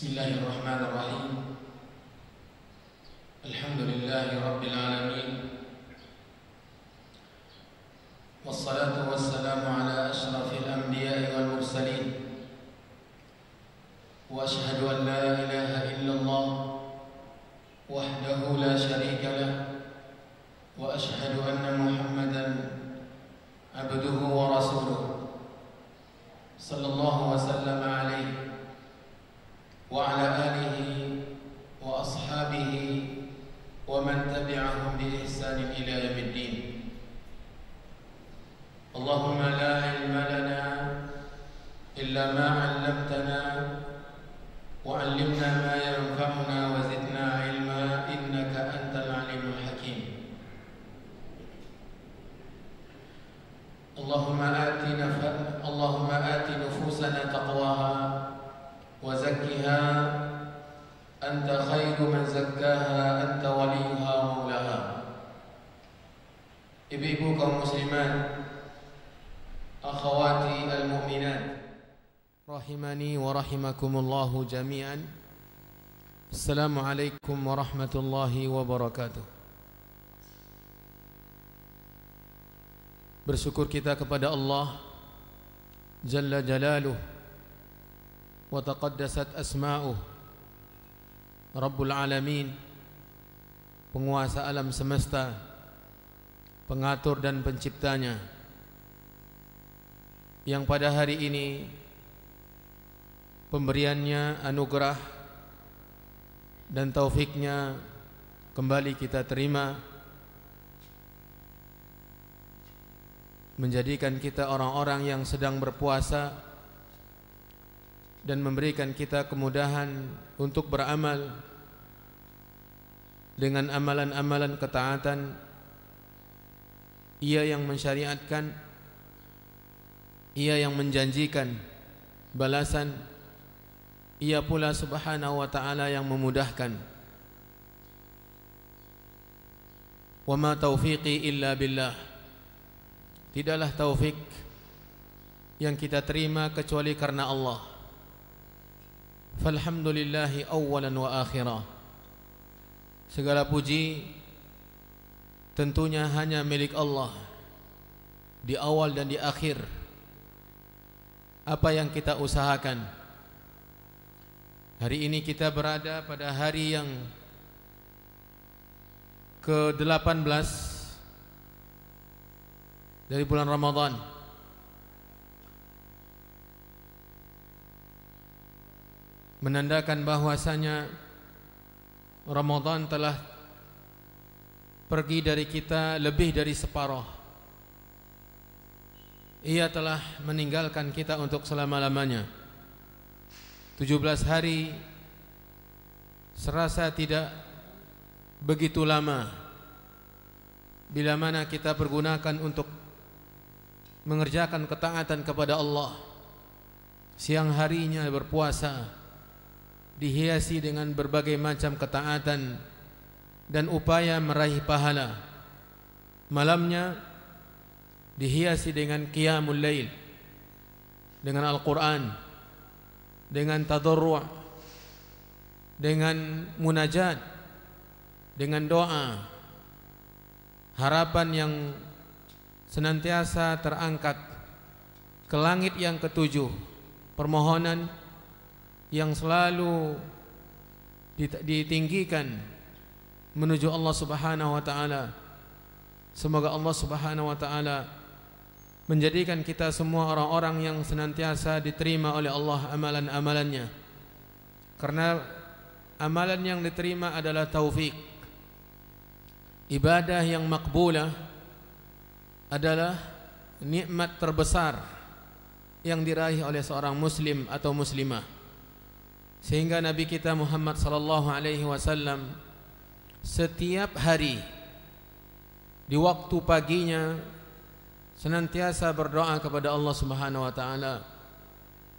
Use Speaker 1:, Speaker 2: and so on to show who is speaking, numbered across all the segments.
Speaker 1: Bismillahirrahmanirrahim. Alhamdulillahi Rabbil Alamin. Wassalatu wassalamu ala ashrafil anbiya'i wal mursalin. Wa ashhadu an la ilaha illallah wahdahu la sharika lah. Wa ashhadu anna Muhammadan abduhu wa rasuluh. Sallallahu wa sallama alaihi wa ala alihi wa ashabihi wa man tabi'ahum bi ihsanin ila yaumiddin. Allahumma la ilma lana illa ma 'allamtana wa 'allimna ma yanfa'una wa zidna 'ilma innaka antal 'alimul hakim. Allahumma ati nufusana taqwaha wa zakkiha anta khairu man zakkaha anta waliyuha maulaha. Ibu-ibu kaum muslimat, akhawati al-mu'minat, rahimani wa rahimakumullahu jami'an. Assalamualaikum warahmatullahi wabarakatuh. Bersyukur kita kepada Allah Jalla Jalaluh wa taqaddasat asma'uh, Rabbul Alamin, penguasa alam semesta, pengatur dan penciptanya, yang pada hari ini pemberiannya, anugerah dan taufiknya kembali kita terima, menjadikan kita orang-orang yang sedang berpuasa dan memberikan kita kemudahan untuk beramal dengan amalan-amalan ketaatan. Ia yang mensyariatkan, Ia yang menjanjikan balasan, Ia pula subhanahu wa ta'ala yang memudahkan. Wa ma taufiqi illa billah. Tidaklah taufik yang kita terima kecuali karena Allah. Falhamdulillahi awalan wa akhirah. Segala puji tentunya hanya milik Allah, di awal dan di akhir. Apa yang kita usahakan, hari ini kita berada pada hari yang ke-18 dari bulan Ramadan. Menandakan bahwasanya Ramadan telah pergi dari kita lebih dari separuh. Ia telah meninggalkan kita untuk selama-lamanya. 17 hari serasa tidak begitu lama bila mana kita pergunakan untuk mengerjakan ketaatan kepada Allah. Siang harinya berpuasa, dihiasi dengan berbagai macam ketaatan dan upaya meraih pahala. Malamnya dihiasi dengan qiyamul lail, dengan Al-Quran, dengan tadarru', dengan munajat, dengan doa, harapan yang senantiasa terangkat ke langit yang ketujuh, permohonan yang selalu ditinggikan menuju Allah Subhanahu wa ta'ala. Semoga Allah Subhanahu wa ta'ala menjadikan kita semua orang-orang yang senantiasa diterima oleh Allah amalan-amalannya. Karena amalan yang diterima adalah taufik. Ibadah yang makbulah adalah nikmat terbesar yang diraih oleh seorang muslim atau muslimah. Sehingga Nabi kita Muhammad sallallahu alaihi wasallam setiap hari di waktu paginya senantiasa berdoa kepada Allah Subhanahu wa taala,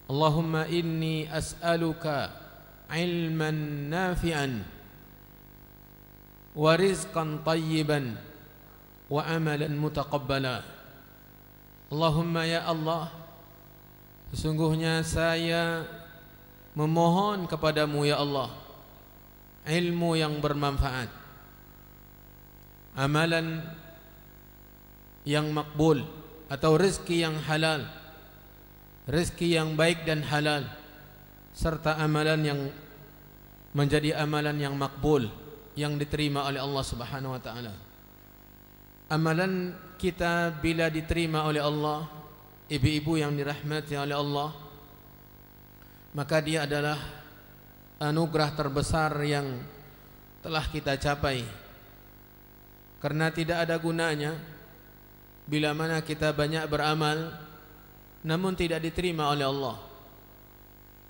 Speaker 1: Allahumma inni as'aluka ilman nafi'an wa rizqan tayyiban wa amalan mutaqabbala. Allahumma ya Allah, sesungguhnya saya memohon kepadamu ya Allah ilmu yang bermanfaat, amalan yang makbul atau rezeki yang halal, rezeki yang baik dan halal, serta amalan yang menjadi amalan yang makbul, yang diterima oleh Allah Subhanahu wa taala. Amalan kita bila diterima oleh Allah, ibu-ibu yang dirahmati oleh Allah, maka dia adalah anugerah terbesar yang telah kita capai. Karena tidak ada gunanya bila mana kita banyak beramal namun tidak diterima oleh Allah.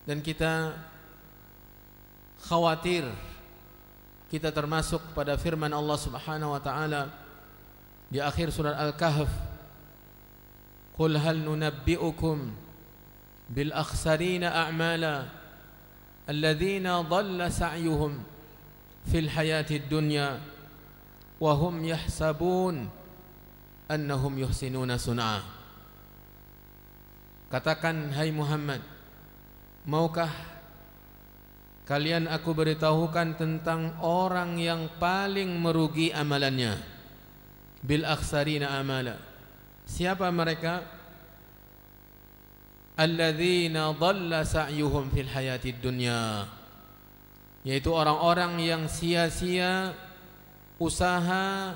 Speaker 1: Dan kita khawatir kita termasuk pada firman Allah Subhanahu wa taala di akhir surat Al-Kahf, "Qul hal nunabbi'ukum bil akhsarina a'mala alladzina dhalla sa'yuhum fil hayatid dunya wa hum yahsabun annahum yuhsinuna sun'a." Katakan, hai Muhammad, maukah kalian aku beritahukan tentang orang yang paling merugi amalannya? Bil akhsarina amala. Siapa mereka? Alladzina dhalla sa'yuhum fil hayatid dunya, yaitu orang-orang yang sia-sia usaha,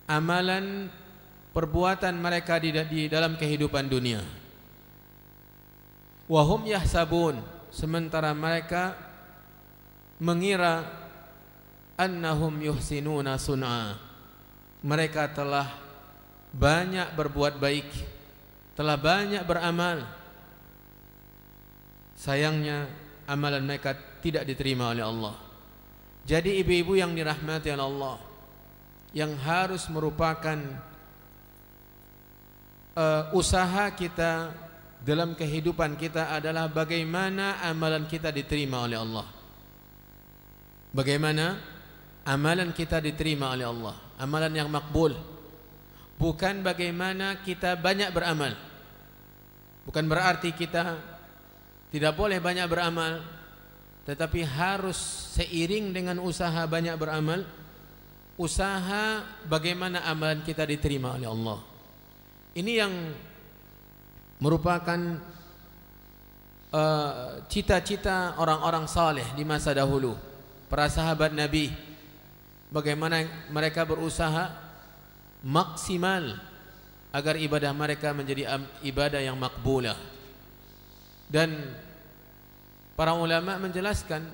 Speaker 1: amalan, perbuatan mereka di dalam kehidupan dunia. Wa hum yahsabun, sementara mereka mengira annahum yuhsinuna sun'a, mereka telah banyak berbuat baik, telah banyak beramal. Sayangnya amalan mereka tidak diterima oleh Allah. Jadi ibu-ibu yang dirahmati oleh Allah, yang harus merupakan usaha kita dalam kehidupan kita adalah bagaimana amalan kita diterima oleh Allah. Bagaimana amalan kita diterima oleh Allah, amalan yang makbul. Bukan bagaimana kita banyak beramal. Bukan berarti kita tidak boleh banyak beramal, tetapi harus seiring dengan usaha banyak beramal, usaha bagaimana amalan kita diterima oleh Allah. Ini yang merupakan cita-cita orang-orang saleh di masa dahulu, para sahabat Nabi. Bagaimana mereka berusaha maksimal agar ibadah mereka menjadi ibadah yang makbulah. Dan para ulama menjelaskan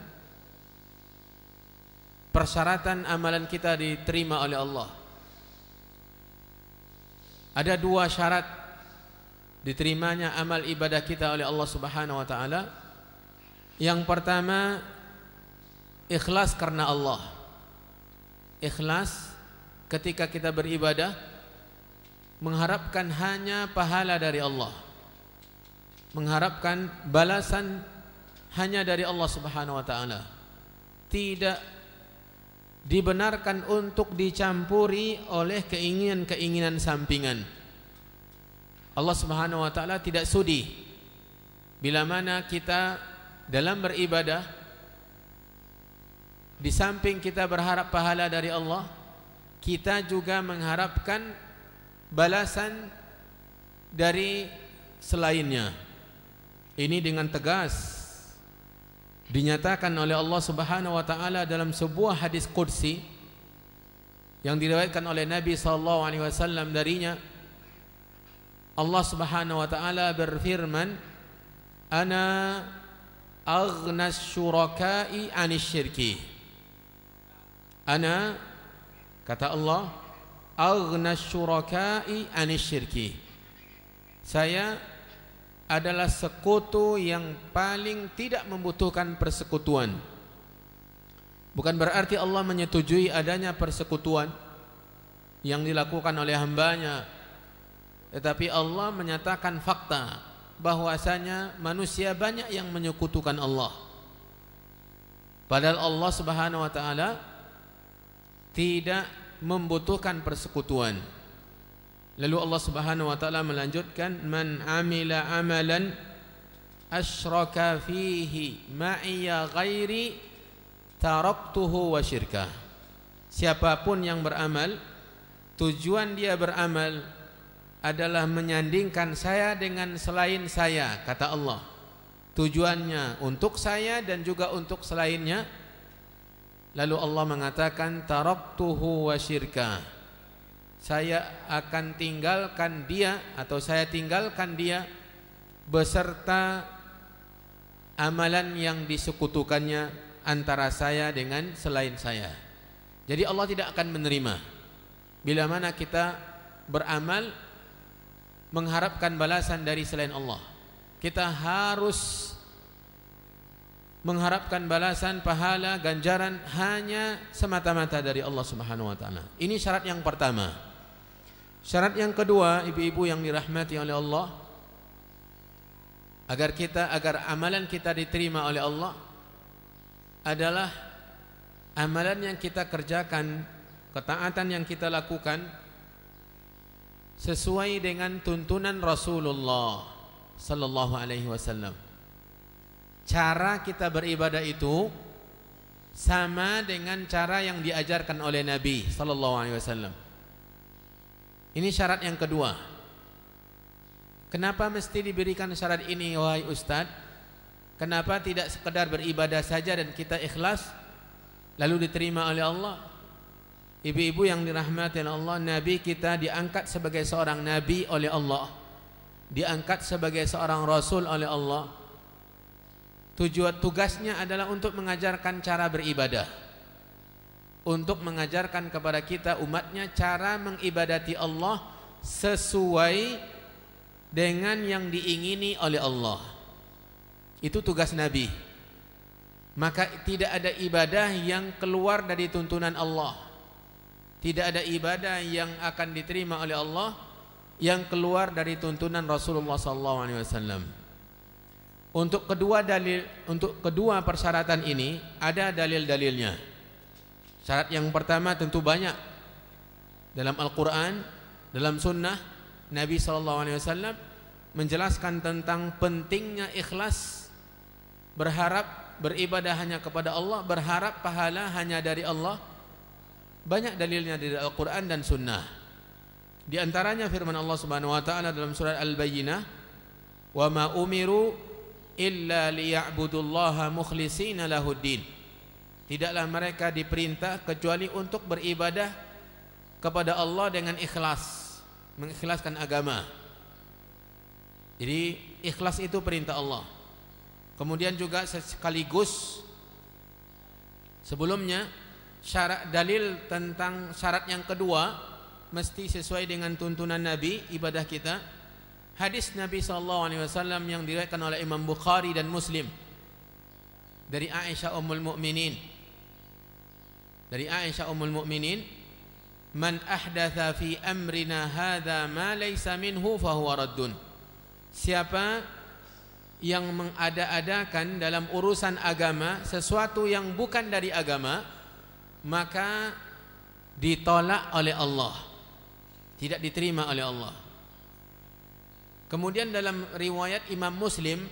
Speaker 1: persyaratan amalan kita diterima oleh Allah. Ada dua syarat diterimanya amal ibadah kita oleh Allah Subhanahu wa taala. Yang pertama, ikhlas karena Allah. Ikhlas ketika kita beribadah, mengharapkan hanya pahala dari Allah, mengharapkan balasan hanya dari Allah Subhanahu wa taala. Tidak dibenarkan untuk dicampuri oleh keinginan-keinginan sampingan. Allah Subhanahu wa taala tidak sudi bila mana kita dalam beribadah, di samping kita berharap pahala dari Allah, kita juga mengharapkan balasan dari selainnya. Ini dengan tegas dinyatakan oleh Allah Subhanahu wa taala dalam sebuah hadis qudsi yang diriwayatkan oleh Nabi sallallahu alaihi wasallam darinya. Allah Subhanahu wa taala berfirman, "Ana aghnas syuraka'i 'anil syirki." Ana, kata Allah, aghnas syuraka'i 'anil syirki. Saya adalah sekutu yang paling tidak membutuhkan persekutuan. Bukan berarti Allah menyetujui adanya persekutuan yang dilakukan oleh hambanya, tetapi Allah menyatakan fakta bahwasanya manusia banyak yang menyekutukan Allah. Padahal Allah Subhanahu wa taala tidak membutuhkan persekutuan. Lalu Allah Subhanahu wa taala melanjutkan, man amila amalan asyraka fihi ma'iya ghairi taraktuhu wa syirkah. Siapapun yang beramal, tujuan dia beramal adalah menyandingkan saya dengan selain saya, kata Allah. Tujuannya untuk saya dan juga untuk selainnya. Lalu Allah mengatakan taraktuhu wa syirkah. Saya akan tinggalkan dia, atau saya tinggalkan dia beserta amalan yang disekutukannya antara saya dengan selain saya. Jadi Allah tidak akan menerima bila mana kita beramal mengharapkan balasan dari selain Allah. Kita harus mengharapkan balasan, pahala, ganjaran hanya semata-mata dari Allah Subhanahu wa taala. Ini syarat yang pertama. Syarat yang kedua, ibu-ibu yang dirahmati oleh Allah, agar amalan kita diterima oleh Allah adalah amalan yang kita kerjakan, ketaatan yang kita lakukan sesuai dengan tuntunan Rasulullah sallallahu alaihi wasallam. Cara kita beribadah itu sama dengan cara yang diajarkan oleh Nabi sallallahu alaihi wasallam. Ini syarat yang kedua. Kenapa mesti diberikan syarat ini wahai Ustaz? Kenapa tidak sekedar beribadah saja dan kita ikhlas lalu diterima oleh Allah? Ibu-ibu yang dirahmati oleh Allah, Nabi kita diangkat sebagai seorang nabi oleh Allah, diangkat sebagai seorang rasul oleh Allah. Tugasnya adalah untuk mengajarkan cara beribadah, untuk mengajarkan kepada kita umatnya cara mengibadati Allah sesuai dengan yang diingini oleh Allah. Itu tugas Nabi. Maka tidak ada ibadah yang keluar dari tuntunan Allah. Tidak ada ibadah yang akan diterima oleh Allah yang keluar dari tuntunan Rasulullah SAW. Untuk kedua persyaratan ini ada dalil-dalilnya. Syarat yang pertama tentu banyak dalam Al-Quran, dalam Sunnah Nabi SAW menjelaskan tentang pentingnya ikhlas, berharap beribadah hanya kepada Allah, berharap pahala hanya dari Allah. Banyak dalilnya dari Al-Quran dan Sunnah. Di antaranya firman Allah Subhanahu wa taala dalam surat Al-Bayyinah, "Wa ma umiru illa liya'budullaha mukhlishina lahuddin." Tidaklah mereka diperintah kecuali untuk beribadah kepada Allah dengan ikhlas, mengikhlaskan agama. Jadi ikhlas itu perintah Allah. Kemudian juga sekaligus sebelumnya syarat dalil tentang syarat yang kedua mesti sesuai dengan tuntunan Nabi ibadah kita. Hadis Nabi SAW yang diriwayatkan oleh Imam Bukhari dan Muslim dari Aisyah Ummul Mukminin. Dari Aisyah Ummul Mukminin, "Man ahdatha fi amrina hadza ma laysa minhu fahuwa raddun." Siapa yang mengada-adakan dalam urusan agama sesuatu yang bukan dari agama, maka ditolak oleh Allah, tidak diterima oleh Allah. Kemudian dalam riwayat Imam Muslim,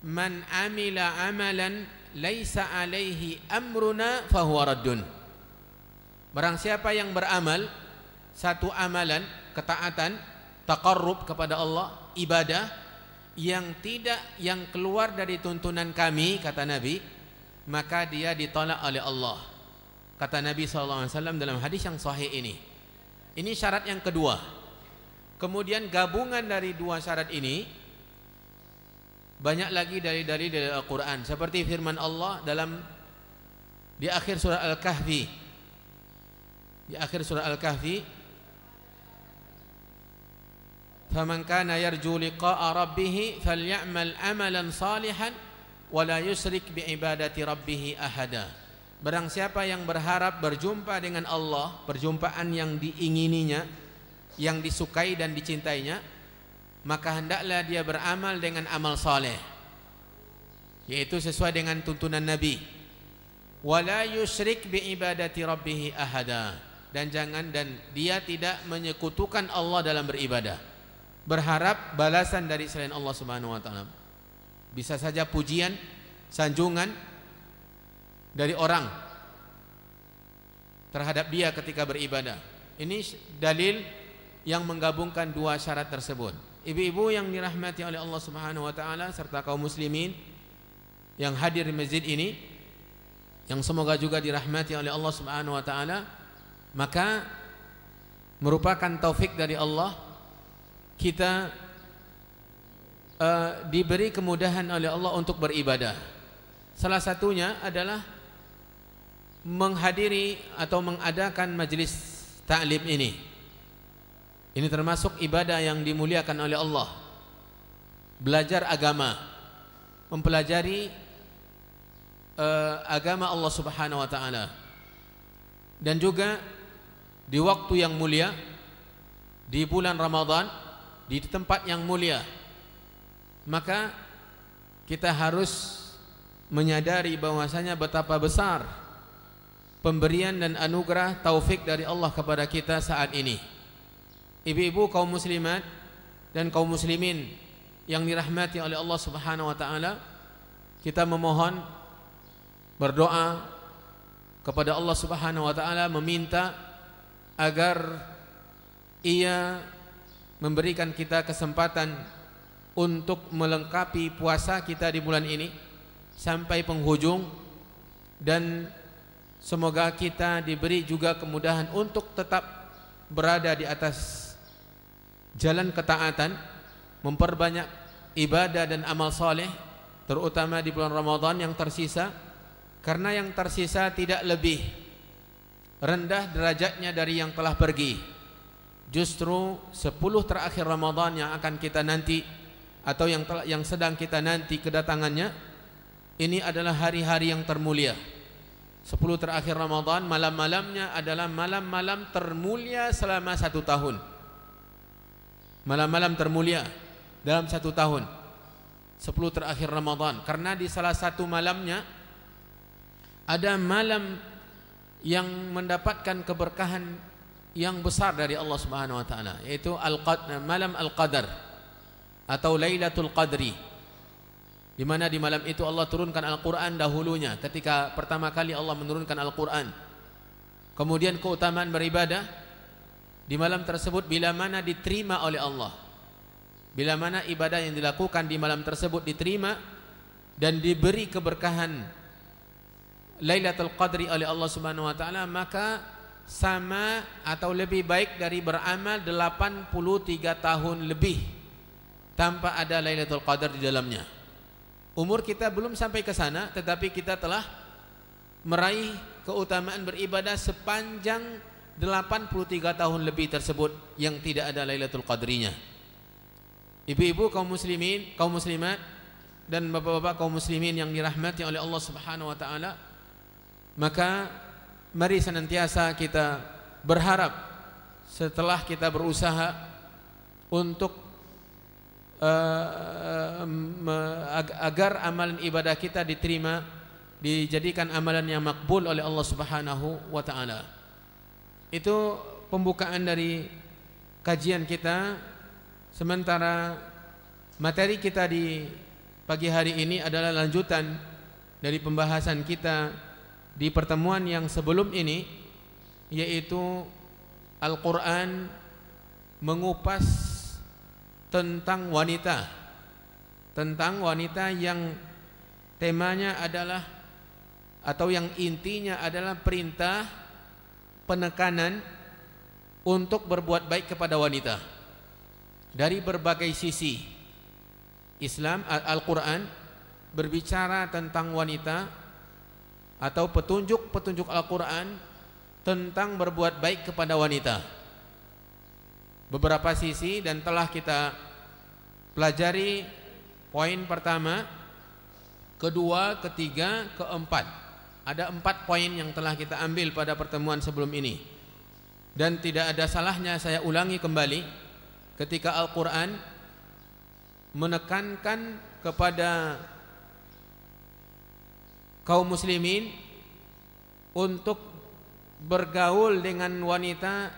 Speaker 1: "Man amila amalan laisa alaihi amruna fahuwa raddun." Barang siapa yang beramal satu amalan, ketaatan, taqarrub kepada Allah, ibadah yang keluar dari tuntunan kami, kata Nabi, maka dia ditolak oleh Allah. Kata Nabi SAW dalam hadis yang sahih ini. Ini syarat yang kedua. Kemudian gabungan dari dua syarat ini banyak lagi dari Al-Quran. Seperti firman Allah di akhir surah Al-Kahfi. Di akhir surah Al-Kahfi, "Faman kana yarju liqa'a rabbih falyamal amalan salihan wa la yusyrik bi ibadati rabbih ahada." Barang siapa yang berharap berjumpa dengan Allah, perjumpaan yang diingininya, yang disukai dan dicintainya, maka hendaklah dia beramal dengan amal saleh, yaitu sesuai dengan tuntunan Nabi. Wala yusyrik bi ibadati rabbih ahada, dan dia tidak menyekutukan Allah dalam beribadah, berharap balasan dari selain Allah Subhanahu wa taala. Bisa saja pujian, sanjungan dari orang terhadap dia ketika beribadah. Ini dalil yang menggabungkan dua syarat tersebut. Ibu-ibu yang dirahmati oleh Allah Subhanahu wa taala serta kaum muslimin yang hadir di masjid ini, yang semoga juga dirahmati oleh Allah Subhanahu wa taala, maka merupakan taufik dari Allah kita diberi kemudahan oleh Allah untuk beribadah. Salah satunya adalah menghadiri atau mengadakan majelis ta'lim ini. Ini termasuk ibadah yang dimuliakan oleh Allah. Belajar agama, mempelajari agama Allah Subhanahu wa taala. Dan juga di waktu yang mulia, di bulan Ramadan, di tempat yang mulia, maka kita harus menyadari bahwasanya betapa besar pemberian dan anugerah taufik dari Allah kepada kita saat ini. Ibu-ibu kaum muslimat dan kaum muslimin yang dirahmati oleh Allah Subhanahu wa taala, kita memohon, berdoa kepada Allah Subhanahu wa taala, meminta agar Ia memberikan kita kesempatan untuk melengkapi puasa kita di bulan ini sampai penghujung, dan semoga kita diberi juga kemudahan untuk tetap berada di atas jalan ketaatan, memperbanyak ibadah dan amal saleh, terutama di bulan Ramadan yang tersisa, karena yang tersisa tidak lebih rendah derajatnya dari yang telah pergi. Justru 10 terakhir Ramadan yang akan kita nanti atau yang sedang kita nanti kedatangannya, ini adalah hari-hari yang termulia. 10 terakhir Ramadan, malam-malamnya adalah malam-malam termulia selama 1 tahun. Malam-malam termulia dalam 1 tahun, 10 terakhir Ramadan. Karena di salah satu malamnya ada malam yang mendapatkan keberkahan yang besar dari Allah Subhanahu wa taala, yaitu malam Al-Qadar atau Lailatul Qadri, di mana di malam itu Allah turunkan Al-Quran dahulunya. Ketika pertama kali Allah menurunkan Al-Quran, kemudian keutamaan beribadah di malam tersebut, bila mana diterima oleh Allah, bila mana ibadah yang dilakukan di malam tersebut diterima dan diberi keberkahan Lailatul Qadri oleh Allah Subhanahu wa taala, maka sama atau lebih baik dari beramal 83 tahun lebih tanpa ada Lailatul Qadar di dalamnya. Umur kita belum sampai ke sana, tetapi kita telah meraih keutamaan beribadah sepanjang 83 tahun lebih tersebut yang tidak ada Lailatul Qadrinya. Ibu-ibu kaum muslimin, kaum muslimat, dan bapak-bapak kaum muslimin yang dirahmati oleh Allah Subhanahu wa taala, maka mari senantiasa kita berharap setelah kita berusaha untuk agar amalan ibadah kita diterima, dijadikan amalan yang makbul oleh Allah Subhanahu wa taala. Itu pembukaan dari kajian kita. Sementara materi kita di pagi hari ini adalah lanjutan dari pembahasan kita di pertemuan yang sebelum ini, yaitu Al-Quran mengupas tentang wanita yang temanya adalah atau yang intinya adalah perintah, penekanan untuk berbuat baik kepada wanita dari berbagai sisi. Islam, Al-Quran berbicara tentang wanita atau petunjuk-petunjuk Al-Quran tentang berbuat baik kepada wanita, beberapa sisi, dan telah kita pelajari poin pertama, kedua, ketiga, keempat. Ada 4 poin yang telah kita ambil pada pertemuan sebelum ini, dan tidak ada salahnya saya ulangi kembali ketika Al-Quran menekankan kepada kaum muslimin untuk bergaul dengan wanita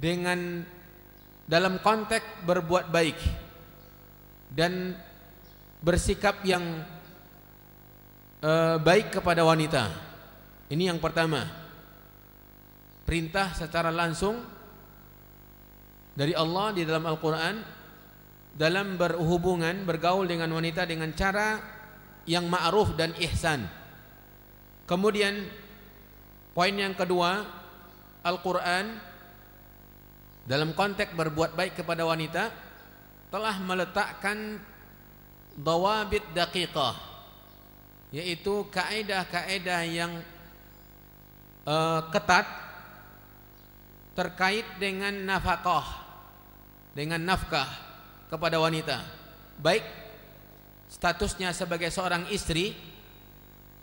Speaker 1: dengan dalam konteks berbuat baik, dan bersikap yang baik kepada wanita. Ini yang pertama. Perintah secara langsung dari Allah di dalam Al-Quran dalam berhubungan, bergaul dengan wanita dengan cara yang ma'ruf dan ihsan. Kemudian poin yang kedua, Al-Quran dalam konteks berbuat baik kepada wanita telah meletakkan dawabit daqiqah, yaitu kaedah-kaedah yang ketat terkait dengan nafkah, dengan nafkah kepada wanita, baik statusnya sebagai seorang istri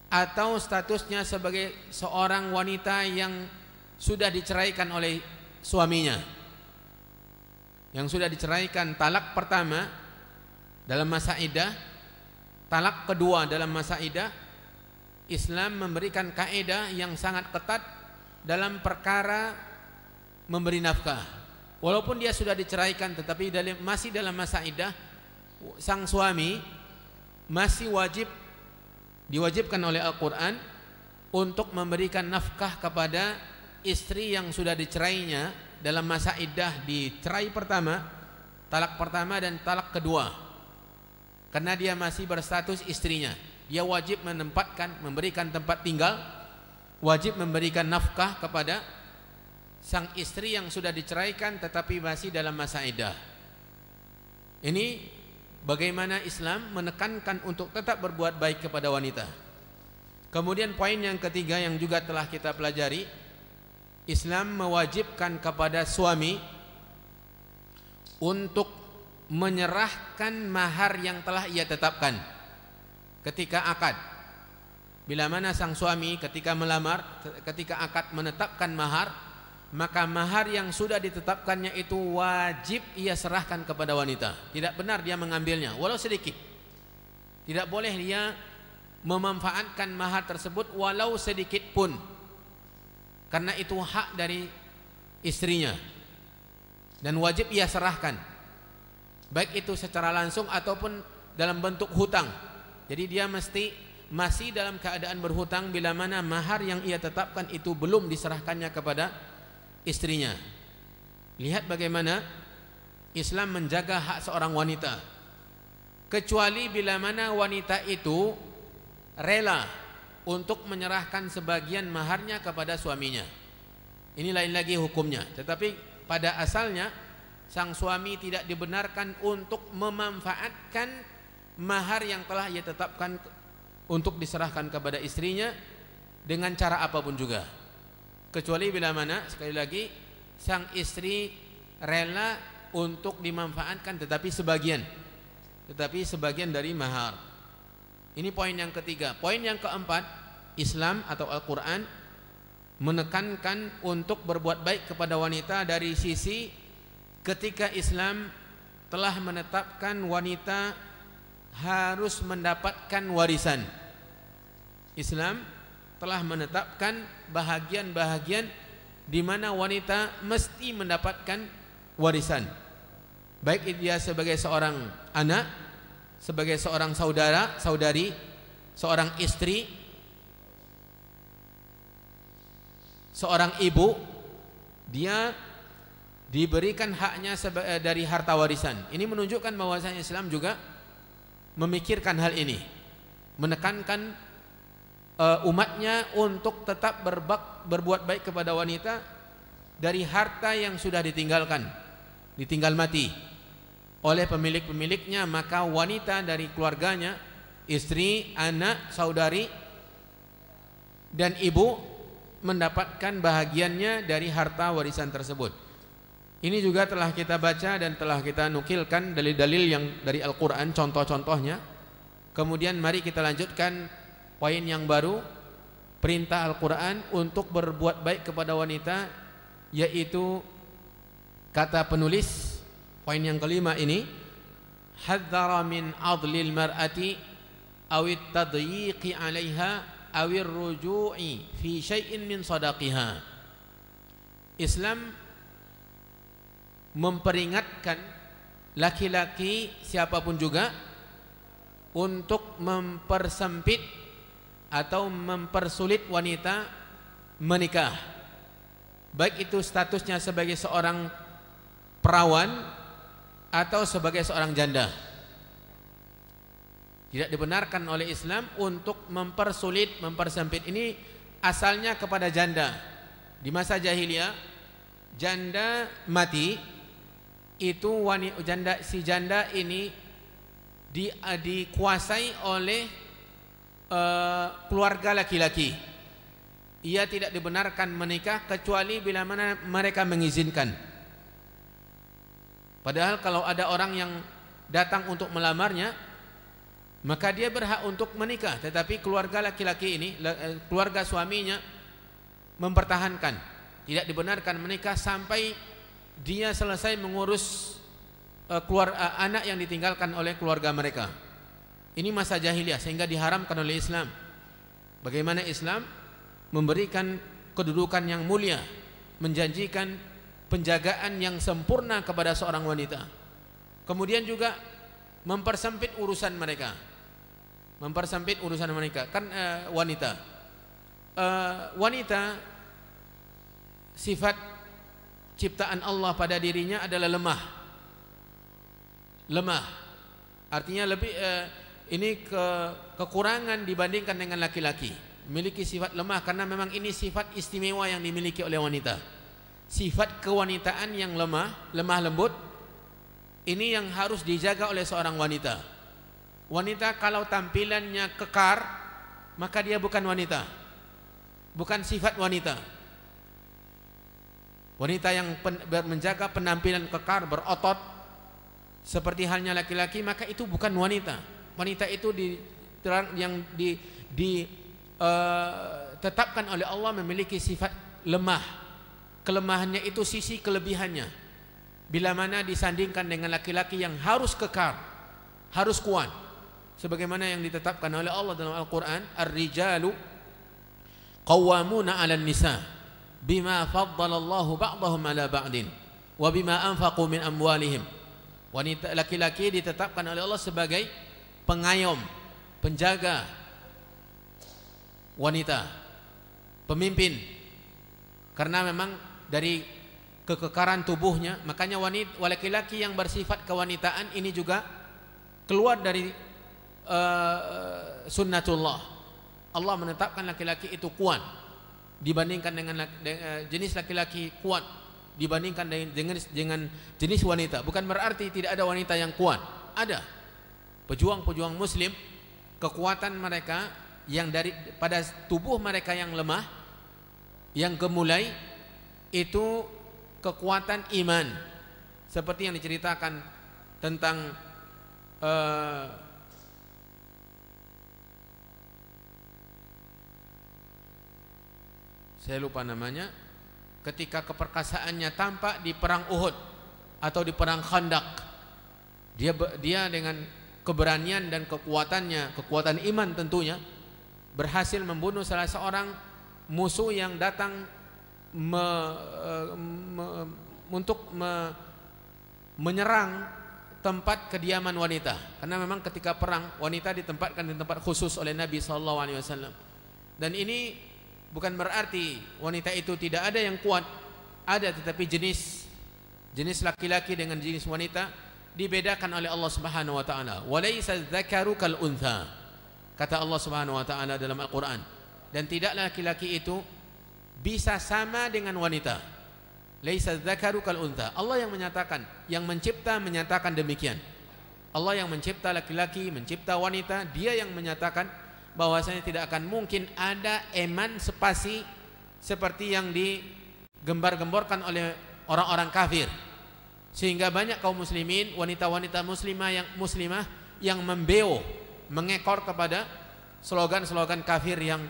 Speaker 1: atau statusnya sebagai seorang wanita yang sudah diceraikan oleh suaminya, yang sudah diceraikan talak pertama dalam masa iddah, talak kedua dalam masa iddah. Islam memberikan kaidah yang sangat ketat dalam perkara memberi nafkah. Walaupun dia sudah diceraikan, tetapi masih dalam masa iddah, sang suami masih diwajibkan oleh Al-Quran untuk memberikan nafkah kepada istri yang sudah dicerainya dalam masa iddah di cerai pertama, talak pertama dan talak kedua. Karena dia masih berstatus istrinya, dia wajib memberikan tempat tinggal, wajib memberikan nafkah kepada sang istri yang sudah diceraikan tetapi masih dalam masa iddah. Ini bagaimana Islam menekankan untuk tetap berbuat baik kepada wanita. Kemudian poin yang ketiga yang juga telah kita pelajari, Islam mewajibkan kepada suami untuk menyerahkan mahar yang telah ia tetapkan ketika akad. Bila mana sang suami ketika melamar, ketika akad menetapkan mahar, maka mahar yang sudah ditetapkannya itu wajib ia serahkan kepada wanita. Tidak benar dia mengambilnya walau sedikit. Tidak boleh dia memanfaatkan mahar tersebut walau sedikit pun, karena itu hak dari istrinya dan wajib ia serahkan, baik itu secara langsung ataupun dalam bentuk hutang. Jadi dia masih dalam keadaan berhutang bila mana mahar yang ia tetapkan itu belum diserahkannya kepada istrinya. Lihat bagaimana Islam menjaga hak seorang wanita, kecuali bila mana wanita itu rela untuk menyerahkan sebagian maharnya kepada suaminya. Ini lain lagi hukumnya. Tetapi pada asalnya sang suami tidak dibenarkan untuk memanfaatkan mahar yang telah ia tetapkan untuk diserahkan kepada istrinya dengan cara apapun juga, kecuali bila mana sekali lagi sang istri rela untuk dimanfaatkan tetapi sebagian dari mahar. Ini poin yang ketiga. Poin yang keempat, Islam atau Al-Quran menekankan untuk berbuat baik kepada wanita dari sisi ketika Islam telah menetapkan wanita harus mendapatkan warisan. Islam telah menetapkan bahagian-bahagian di mana wanita mesti mendapatkan warisan, baik dia sebagai seorang anak, sebagai seorang saudara, saudari, seorang istri, seorang ibu, dia diberikan haknya dari harta warisan. Ini menunjukkan bahwasanya Islam juga memikirkan hal ini, menekankan umatnya untuk tetap berbuat baik kepada wanita dari harta yang sudah ditinggal mati oleh pemilik-pemiliknya. Maka wanita dari keluarganya, istri, anak, saudari dan ibu mendapatkan bahagiannya dari harta warisan tersebut. Ini juga telah kita baca dan telah kita nukilkan dalil-dalil yang dari Al-Quran, contoh-contohnya. Kemudian mari kita lanjutkan poin yang baru, perintah Al-Quran untuk berbuat baik kepada wanita, yaitu kata penulis poin yang kelima ini, hadzara min adlil mar'ati awit tadyiqi 'alaiha awir ruju'i fi syai'in min sadaqiha. Islam memperingatkan laki-laki siapapun juga untuk mempersempit atau mempersulit wanita menikah, baik itu statusnya sebagai seorang perawan atau sebagai seorang janda. Tidak dibenarkan oleh Islam untuk mempersulit, mempersempit. Ini asalnya kepada janda. Di masa jahiliyah, janda mati, itu si janda ini dikuasai oleh keluarga laki-laki. Ia tidak dibenarkan menikah kecuali bila mana mereka mengizinkan. Padahal kalau ada orang yang datang untuk melamarnya, maka dia berhak untuk menikah. Tetapi keluarga laki-laki ini, keluarga suaminya mempertahankan, tidak dibenarkan menikah sampai dia selesai mengurus anak yang ditinggalkan oleh keluarga mereka. Ini masa jahiliyah, sehingga diharamkan oleh Islam. Bagaimana Islam memberikan kedudukan yang mulia, menjanjikan penjagaan yang sempurna kepada seorang wanita. Kemudian juga mempersempit urusan mereka. Mempersempit urusan mereka. Kan wanita. Wanita sifat ciptaan Allah pada dirinya adalah lemah. Lemah. Artinya lebih ini kekurangan dibandingkan dengan laki-laki. Memiliki sifat lemah karena memang ini sifat istimewa yang dimiliki oleh wanita. Sifat kewanitaan yang lemah lembut, ini yang harus dijaga oleh seorang wanita. Wanita kalau tampilannya kekar, maka dia bukan wanita, bukan sifat wanita. Wanita yang menjaga penampilan kekar, berotot seperti halnya laki-laki, maka itu bukan wanita. Wanita itu ditetapkan oleh Allah memiliki sifat lemah. Kelemahannya itu sisi kelebihannya. Bila mana disandingkan dengan laki-laki yang harus kekar, harus kuat, sebagaimana yang ditetapkan oleh Allah dalam Al-Quran, Ar-rijalu qawwamuna 'alan nisa bima faddalallahu ba'dahum 'ala ba'din wa bima anfaqu min amwalihim. Wanita laki-laki ditetapkan oleh Allah sebagai pengayom, penjaga wanita, pemimpin, karena memang dari kekekaran tubuhnya. Makanya laki-laki yang bersifat kewanitaan ini juga keluar dari sunnatullah. Allah menetapkan laki-laki itu kuat dibandingkan dengan jenis laki-laki kuat dibandingkan dengan jenis wanita. Bukan berarti tidak ada wanita yang kuat. Ada pejuang-pejuang muslim, kekuatan mereka yang pada tubuh mereka yang lemah, yang gemulai, itu kekuatan iman, seperti yang diceritakan tentang saya lupa namanya, ketika keperkasaannya tampak di perang Uhud atau di perang Khandaq. Dia dengan keberanian dan kekuatannya, kekuatan iman tentunya, berhasil membunuh salah seorang musuh yang datang untuk menyerang tempat kediaman wanita. Karena memang ketika perang, wanita ditempatkan di tempat khusus oleh Nabi SAW. Dan ini bukan berarti wanita itu tidak ada yang kuat, ada, tetapi jenis laki-laki dengan jenis wanita dibedakan oleh Allah Subhanahu wa taala. Walaysa dzakaru kal untha, kata Allah Subhanahu wa taala dalam Al-Qur'an. Dan tidaklah laki-laki itu bisa sama dengan wanita. Laisa dzakaru kal untha. Allah yang menyatakan, yang mencipta menyatakan demikian. Allah yang mencipta laki-laki, mencipta wanita, dia yang menyatakan bahwasanya tidak akan mungkin ada emansipasi seperti yang digembar-gemborkan oleh orang-orang kafir. Sehingga banyak kaum muslimin, wanita-wanita muslimah yang membeo, mengekor kepada slogan-slogan kafir yang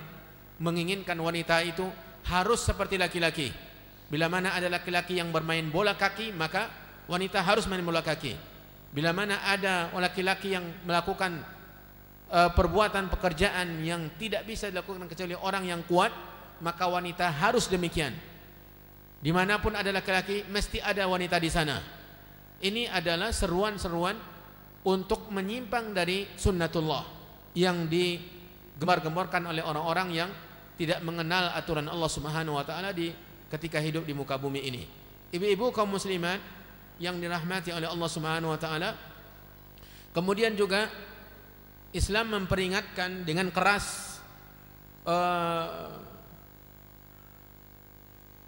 Speaker 1: menginginkan wanita itu harus seperti laki-laki. Bila mana ada laki-laki yang bermain bola kaki, maka wanita harus main bola kaki. Bila mana ada laki-laki yang melakukan perbuatan pekerjaan yang tidak bisa dilakukan kecuali orang yang kuat, maka wanita harus demikian. Dimanapun ada laki-laki, mesti ada wanita di sana. Ini adalah seruan-seruan untuk menyimpang dari sunnatullah yang digembar-gemborkan oleh orang-orang yang tidak mengenal aturan Allah Subhanahu wa taala ketika hidup di muka bumi ini. Ibu-ibu kaum muslimat yang dirahmati oleh Allah Subhanahu wa taala, kemudian juga Islam memperingatkan dengan keras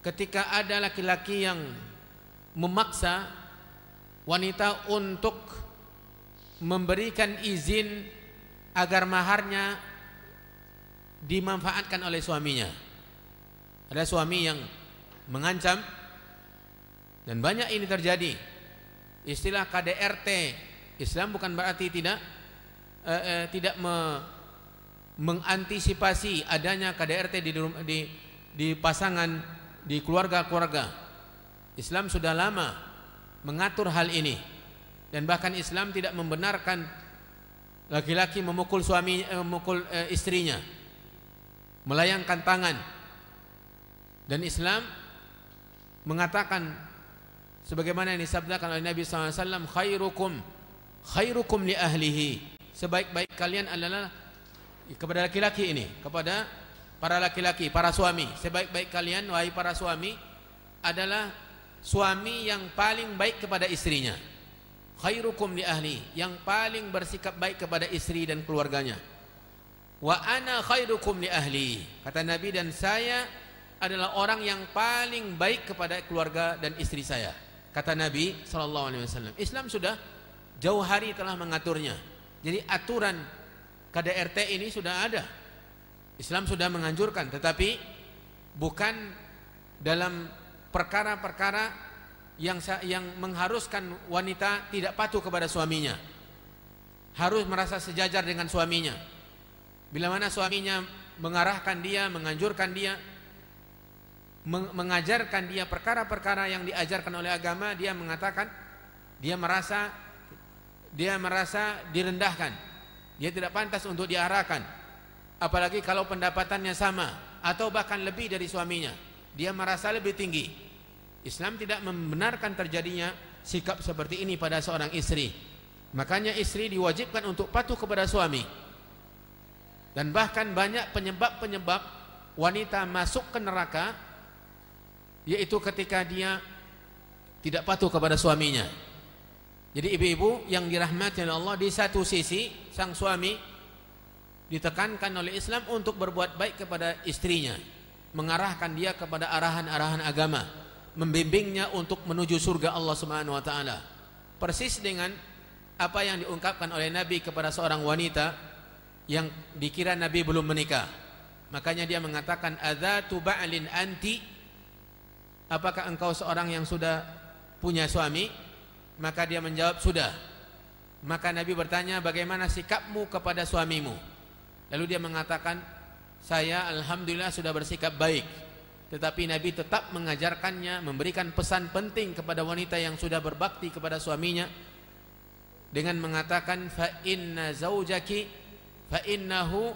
Speaker 1: ketika ada laki-laki yang memaksa wanita untuk memberikan izin agar maharnya dimanfaatkan oleh suaminya. Ada suami yang mengancam, dan banyak ini terjadi. Istilah KDRT, Islam bukan berarti tidak mengantisipasi adanya KDRT di pasangan, di keluarga-keluarga. Islam sudah lama mengatur hal ini, dan bahkan Islam tidak membenarkan laki-laki memukul istrinya, melayangkan tangan. Dan Islam mengatakan sebagaimana yang disabdakan oleh Nabi SAW, khairukum li ahlihi, sebaik-baik kalian adalah kepada laki-laki ini, kepada para laki-laki, para suami, sebaik-baik kalian wahai para suami adalah suami yang paling baik kepada istrinya. Khairukum li ahli, yang paling bersikap baik kepada istri dan keluarganya. Wa ana khairukum li ahli, kata Nabi, dan saya adalah orang yang paling baik kepada keluarga dan istri saya, kata Nabi SAW. Islam sudah jauh hari telah mengaturnya. Jadi aturan KDRT ini sudah ada, Islam sudah menganjurkan, tetapi bukan dalam perkara-perkara yang mengharuskan wanita tidak patuh kepada suaminya, harus merasa sejajar dengan suaminya. Bila mana suaminya mengarahkan dia, menganjurkan dia, mengajarkan dia perkara-perkara yang diajarkan oleh agama, dia mengatakan dia merasa direndahkan, dia tidak pantas untuk diarahkan. Apalagi kalau pendapatannya sama atau bahkan lebih dari suaminya, dia merasa lebih tinggi. Islam tidak membenarkan terjadinya sikap seperti ini pada seorang istri. Makanya istri diwajibkan untuk patuh kepada suami. Dan bahkan banyak penyebab-penyebab wanita masuk ke neraka, yaitu ketika dia tidak patuh kepada suaminya. Jadi ibu-ibu yang dirahmati oleh Allah, di satu sisi sang suami ditekankan oleh Islam untuk berbuat baik kepada istrinya, mengarahkan dia kepada arahan-arahan agama, membimbingnya untuk menuju surga Allah Subhanahu wa taala. Persis dengan apa yang diungkapkan oleh Nabi kepada seorang wanita yang dikira Nabi belum menikah. Makanya dia mengatakan, adzatu ba'lin anti, apakah engkau seorang yang sudah punya suami? Maka dia menjawab, sudah. Maka Nabi bertanya, bagaimana sikapmu kepada suamimu? Lalu dia mengatakan, saya alhamdulillah sudah bersikap baik. Tetapi Nabi tetap mengajarkannya, memberikan pesan penting kepada wanita yang sudah berbakti kepada suaminya dengan mengatakan, fa inna zaujaki fa innahu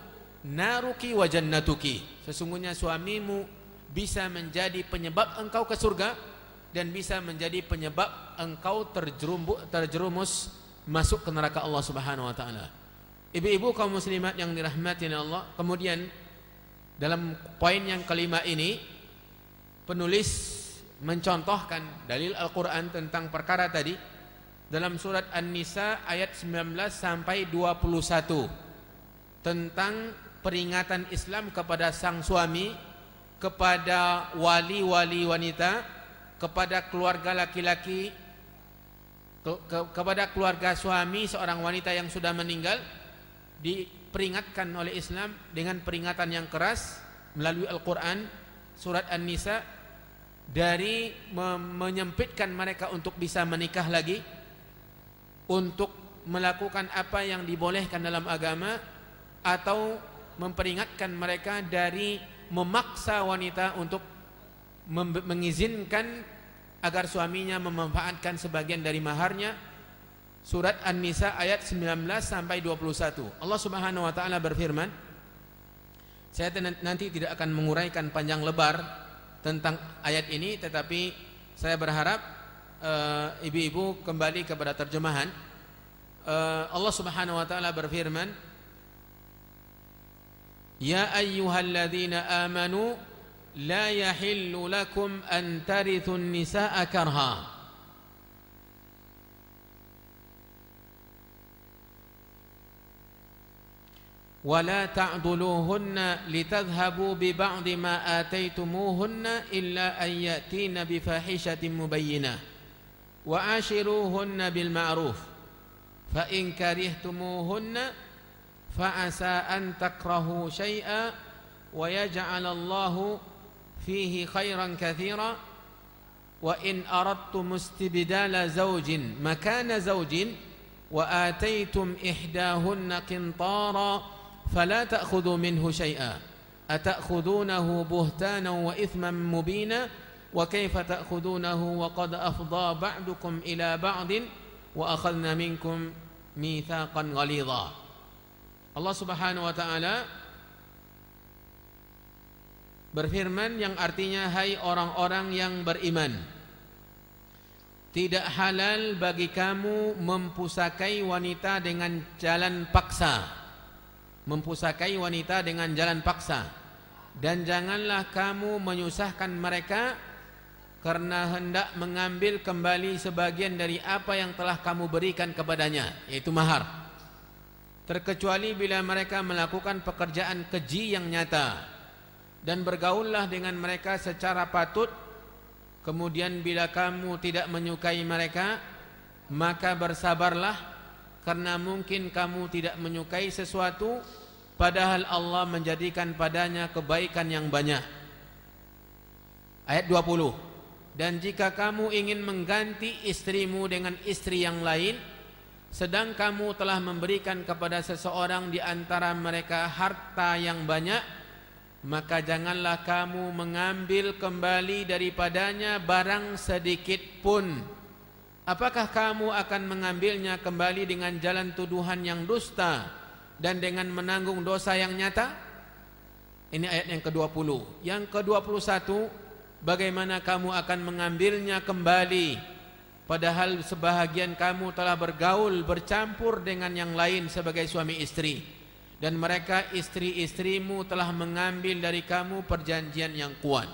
Speaker 1: naruki wa jannatuki, sesungguhnya suamimu bisa menjadi penyebab engkau ke surga dan bisa menjadi penyebab engkau terjerumus masuk ke neraka Allah Subhanahu wa taala. Ibu-ibu kaum muslimat yang dirahmati Allah, kemudian dalam poin yang kelima ini penulis mencontohkan dalil Al-Qur'an tentang perkara tadi dalam surat An-Nisa ayat 19 sampai 21 tentang peringatan Islam kepada sang suami, kepada wali-wali wanita, kepada keluarga laki-laki, kepada keluarga suami seorang wanita yang sudah meninggal, diperingatkan oleh Islam dengan peringatan yang keras melalui Al-Quran surat An-Nisa dari menyempitkan mereka untuk bisa menikah lagi, untuk melakukan apa yang dibolehkan dalam agama, atau memperingatkan mereka dari memaksa wanita untuk mengizinkan agar suaminya memanfaatkan sebagian dari maharnya. Surat An-Nisa ayat 19 sampai 21. Allah Subhanahu wa taala berfirman, saya nanti tidak akan menguraikan panjang lebar tentang ayat ini, tetapi saya berharap ibu-ibu kembali kepada terjemahan. Allah Subhanahu wa taala berfirman, "Ya ayyuhalladzina amanu la yahillu lakum an tarithun nisaa karha." ولا تعضلوهن لتذهبوا ببعض ما آتيتموهن إلا أن يأتين بفاحشة مبينة وعاشروهن بالمعروف فإن كرهتموهن فعسى أن تكرهوا شيئا ويجعل الله فيه خيرا كثيرا وإن أردتم استبدال زوج مكان زوج وآتيتم إحداهن قنطارا فلا تأخذوا منه شيئا أتأخذونه بهتانا وإثما مبينا وكيف تأخذونه وقد أفضى بعضكم إلى بعض وأخذنا منكم ميثاقا غليظا. Allah Subhanahu wa taala berfirman yang artinya, hai orang-orang yang beriman, tidak halal bagi kamu mempusakai wanita dengan jalan paksa. Mempusakai wanita dengan jalan paksa. Dan janganlah kamu menyusahkan mereka karena hendak mengambil kembali sebagian dari apa yang telah kamu berikan kepadanya, yaitu mahar. Terkecuali bila mereka melakukan pekerjaan keji yang nyata. Dan bergaullah dengan mereka secara patut. Kemudian bila kamu tidak menyukai mereka, maka bersabarlah, karena mungkin kamu tidak menyukai sesuatu padahal Allah menjadikan padanya kebaikan yang banyak. Ayat 20. Dan jika kamu ingin mengganti istrimu dengan istri yang lain, sedang kamu telah memberikan kepada seseorang di antara mereka harta yang banyak, maka janganlah kamu mengambil kembali daripadanya barang sedikit pun. Apakah kamu akan mengambilnya kembali dengan jalan tuduhan yang dusta dan dengan menanggung dosa yang nyata? Ini ayat yang ke-20. Yang ke-21, bagaimana kamu akan mengambilnya kembali padahal sebahagian kamu telah bergaul bercampur dengan yang lain sebagai suami istri, dan mereka istri-istrimu telah mengambil dari kamu perjanjian yang kuat.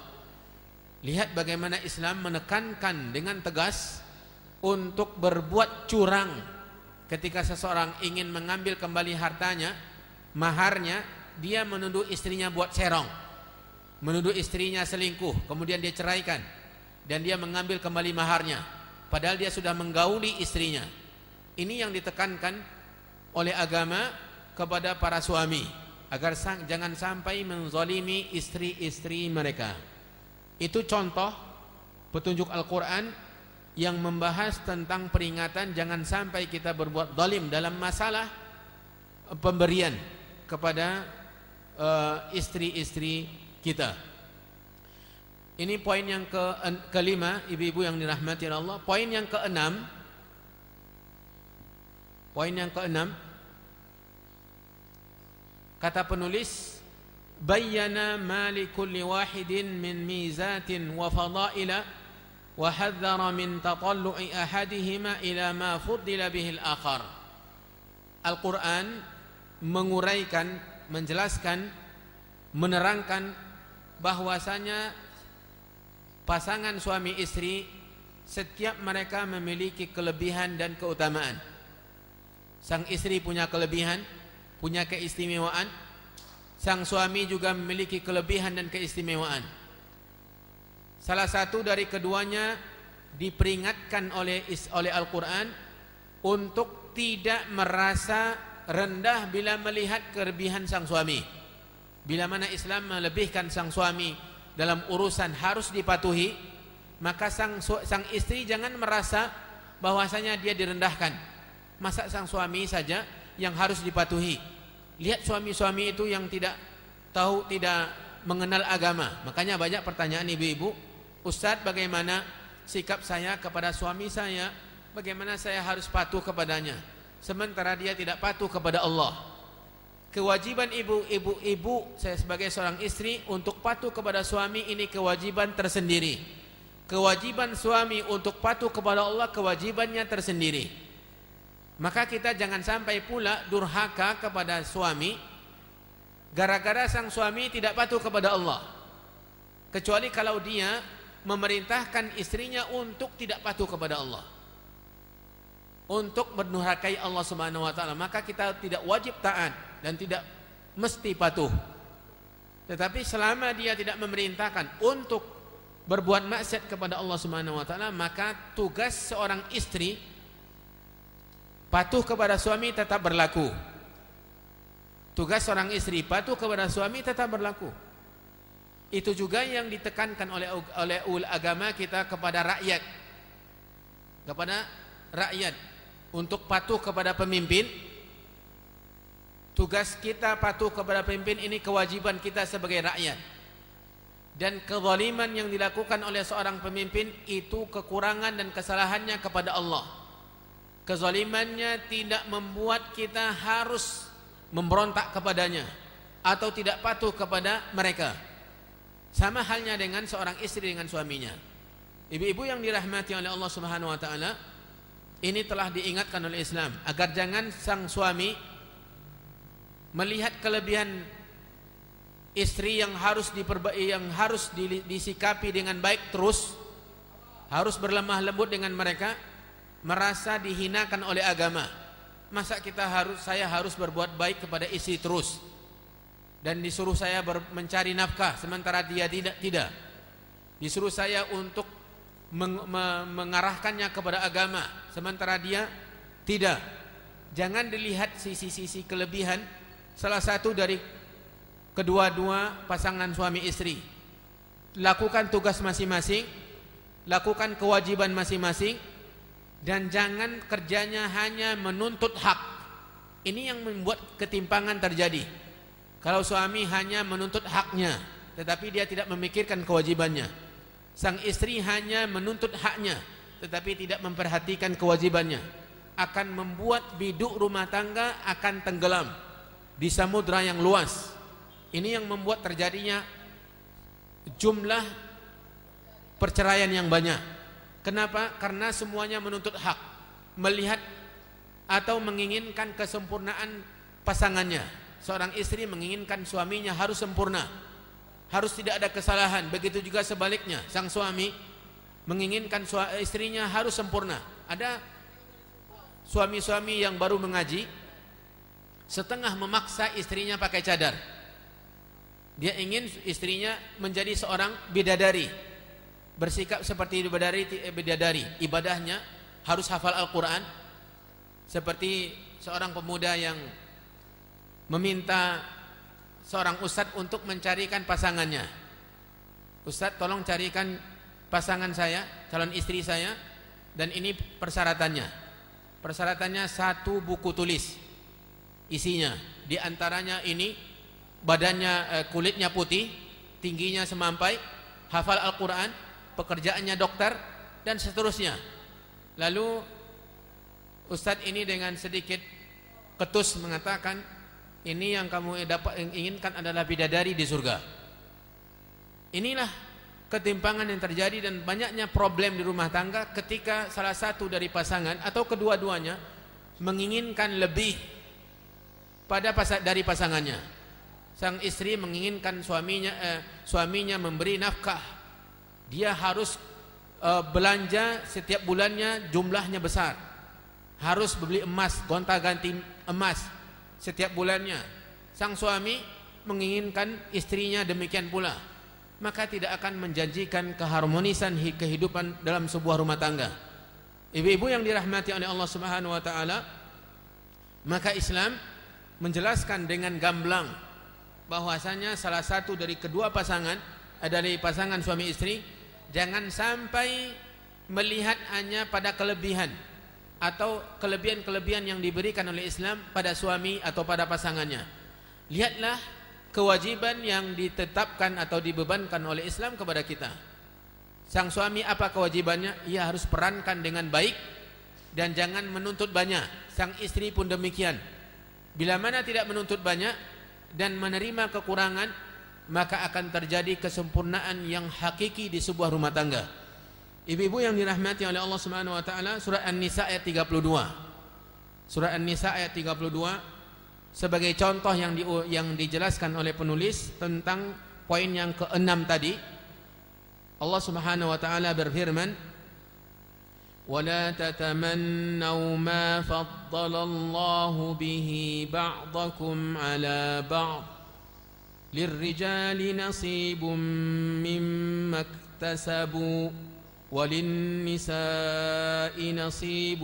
Speaker 1: Lihat bagaimana Islam menekankan dengan tegas untuk berbuat curang ketika seseorang ingin mengambil kembali hartanya, maharnya. Dia menuduh istrinya buat serong, menuduh istrinya selingkuh, kemudian dia ceraikan, dan dia mengambil kembali maharnya padahal dia sudah menggauli istrinya. Ini yang ditekankan oleh agama kepada para suami, agar jangan sampai menzalimi istri-istri mereka. Itu contoh petunjuk Al-Quran yang membahas tentang peringatan jangan sampai kita berbuat zalim dalam masalah pemberian kepada istri-istri kita. Ini poin yang kelima, ibu-ibu yang dirahmati Allah. Poin yang keenam, kata penulis, bayyana ma li kulli wahidin min mizatin wa fadaila wa hadzara min tatallu'i ahadihima ila ma fuddila bihi al-akhar. Al-Quran menguraikan, menjelaskan, menerangkan bahwasanya pasangan suami istri setiap mereka memiliki kelebihan dan keutamaan. Sang istri punya kelebihan, punya keistimewaan. Sang suami juga memiliki kelebihan dan keistimewaan. Salah satu dari keduanya diperingatkan oleh Al-Quran untuk tidak merasa rendah bila melihat kelebihan sang suami. Bila mana Islam melebihkan sang suami dalam urusan harus dipatuhi, maka sang istri jangan merasa bahwasanya dia direndahkan. Masa sang suami saja yang harus dipatuhi? Lihat suami-suami itu yang tidak tahu, tidak mengenal agama. Makanya banyak pertanyaan ibu-ibu, Ustadz, bagaimana sikap saya kepada suami saya? Bagaimana saya harus patuh kepadanya? Sementara dia tidak patuh kepada Allah. Kewajiban ibu saya sebagai seorang istri untuk patuh kepada suami, ini kewajiban tersendiri. Kewajiban suami untuk patuh kepada Allah, kewajibannya tersendiri. Maka kita jangan sampai pula durhaka kepada suami gara-gara sang suami tidak patuh kepada Allah. Kecuali kalau dia memerintahkan istrinya untuk tidak patuh kepada Allah, untuk mendurhakai Allah Subhanahu wa taala, maka kita tidak wajib taat dan tidak mesti patuh. Tetapi selama dia tidak memerintahkan untuk berbuat maksiat kepada Allah Subhanahu wa taala, maka tugas seorang istri patuh kepada suami tetap berlaku. Tugas seorang istri patuh kepada suami tetap berlaku. Itu juga yang ditekankan oleh agama kita kepada rakyat. Kepada rakyat untuk patuh kepada pemimpin. Tugas kita patuh kepada pemimpin, ini kewajiban kita sebagai rakyat. Dan kezaliman yang dilakukan oleh seorang pemimpin itu kekurangan dan kesalahannya kepada Allah. Kezalimannya tidak membuat kita harus memberontak kepadanya atau tidak patuh kepada mereka. Sama halnya dengan seorang istri dengan suaminya. Ibu-ibu yang dirahmati oleh Allah Subhanahu wa taala, ini telah diingatkan oleh Islam agar jangan sang suami melihat kelebihan istri yang harus disikapi dengan baik terus, harus berlemah lembut dengan mereka, merasa dihinakan oleh agama. Masa saya harus berbuat baik kepada istri terus dan disuruh saya mencari nafkah sementara dia tidak. Disuruh saya untuk mengarahkannya kepada agama sementara dia tidak. Jangan dilihat sisi-sisi kelebihan salah satu dari kedua-dua pasangan suami istri. Lakukan tugas masing-masing, lakukan kewajiban masing-masing, dan jangan kerjanya hanya menuntut hak. Ini yang membuat ketimpangan terjadi. Kalau suami hanya menuntut haknya tetapi dia tidak memikirkan kewajibannya, sang istri hanya menuntut haknya tetapi tidak memperhatikan kewajibannya, akan membuat biduk rumah tangga akan tenggelam di samudra yang luas. Ini yang membuat terjadinya jumlah perceraian yang banyak. Kenapa? Karena semuanya menuntut hak, melihat atau menginginkan kesempurnaan pasangannya. Seorang istri menginginkan suaminya harus sempurna, harus tidak ada kesalahan. Begitu juga sebaliknya, sang suami menginginkan istrinya harus sempurna. Ada suami-suami yang baru mengaji, setengah memaksa istrinya pakai cadar. Dia ingin istrinya menjadi seorang bidadari, bersikap seperti bidadari. Ibadahnya harus hafal Al-Quran, seperti seorang pemuda yang meminta seorang ustadz untuk mencarikan pasangannya. Ustadz, tolong carikan pasangan saya, calon istri saya, dan ini persyaratannya. Persyaratannya 1 buku tulis. Isinya di antaranya ini, badannya kulitnya putih, tingginya semampai, hafal Al-Quran, pekerjaannya dokter, dan seterusnya. Lalu ustadz ini dengan sedikit ketus mengatakan, ini yang kamu inginkan adalah bidadari di surga. Inilah ketimpangan yang terjadi dan banyaknya problem di rumah tangga ketika salah satu dari pasangan atau kedua-duanya menginginkan lebih dari pasangannya. Sang istri menginginkan suaminya memberi nafkah. Dia harus belanja setiap bulannya jumlahnya besar. Harus beli emas, gonta-ganti emas setiap bulannya. Sang suami menginginkan istrinya demikian pula. Maka tidak akan menjanjikan keharmonisan kehidupan dalam sebuah rumah tangga. Ibu-ibu yang dirahmati oleh Allah Subhanahu wa taala, maka Islam menjelaskan dengan gamblang bahwasanya salah satu dari kedua pasangan adalah pasangan suami istri, jangan sampai melihat hanya pada kelebihan atau kelebihan-kelebihan yang diberikan oleh Islam pada suami atau pada pasangannya. Lihatlah kewajiban yang ditetapkan atau dibebankan oleh Islam kepada kita. Sang suami apa kewajibannya? Ia harus perankan dengan baik dan jangan menuntut banyak. Sang istri pun demikian. Bila mana tidak menuntut banyak dan menerima kekurangan, maka akan terjadi kesempurnaan yang hakiki di sebuah rumah tangga. Ibu-ibu yang dirahmati oleh Allah Subhanahu wa taala, surah An-Nisa ayat 32. Surah An-Nisa ayat 32 sebagai contoh yang dijelaskan oleh penulis tentang poin yang ke-6 tadi. Allah Subhanahu wa taala berfirman, ولا تتمنوا ما فضل الله به بعضكم على بعض للرجال نصيب مما اكتسبوا وللنساء نصيب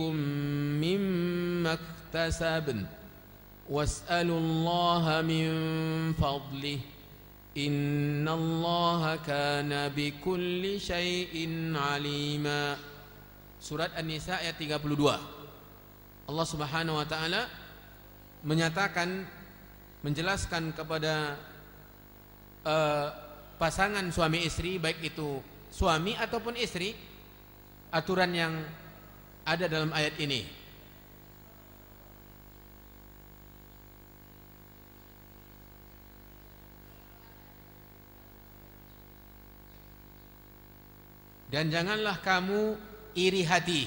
Speaker 1: مما اكتسبن واسألوا الله من فضله إن الله كان بكل شيء عليما. Surat An-Nisa ayat 32. Allah Subhanahu wa taala menjelaskan kepada pasangan suami istri, baik itu suami ataupun istri, aturan yang ada dalam ayat ini. Dan janganlah kamu iri hati.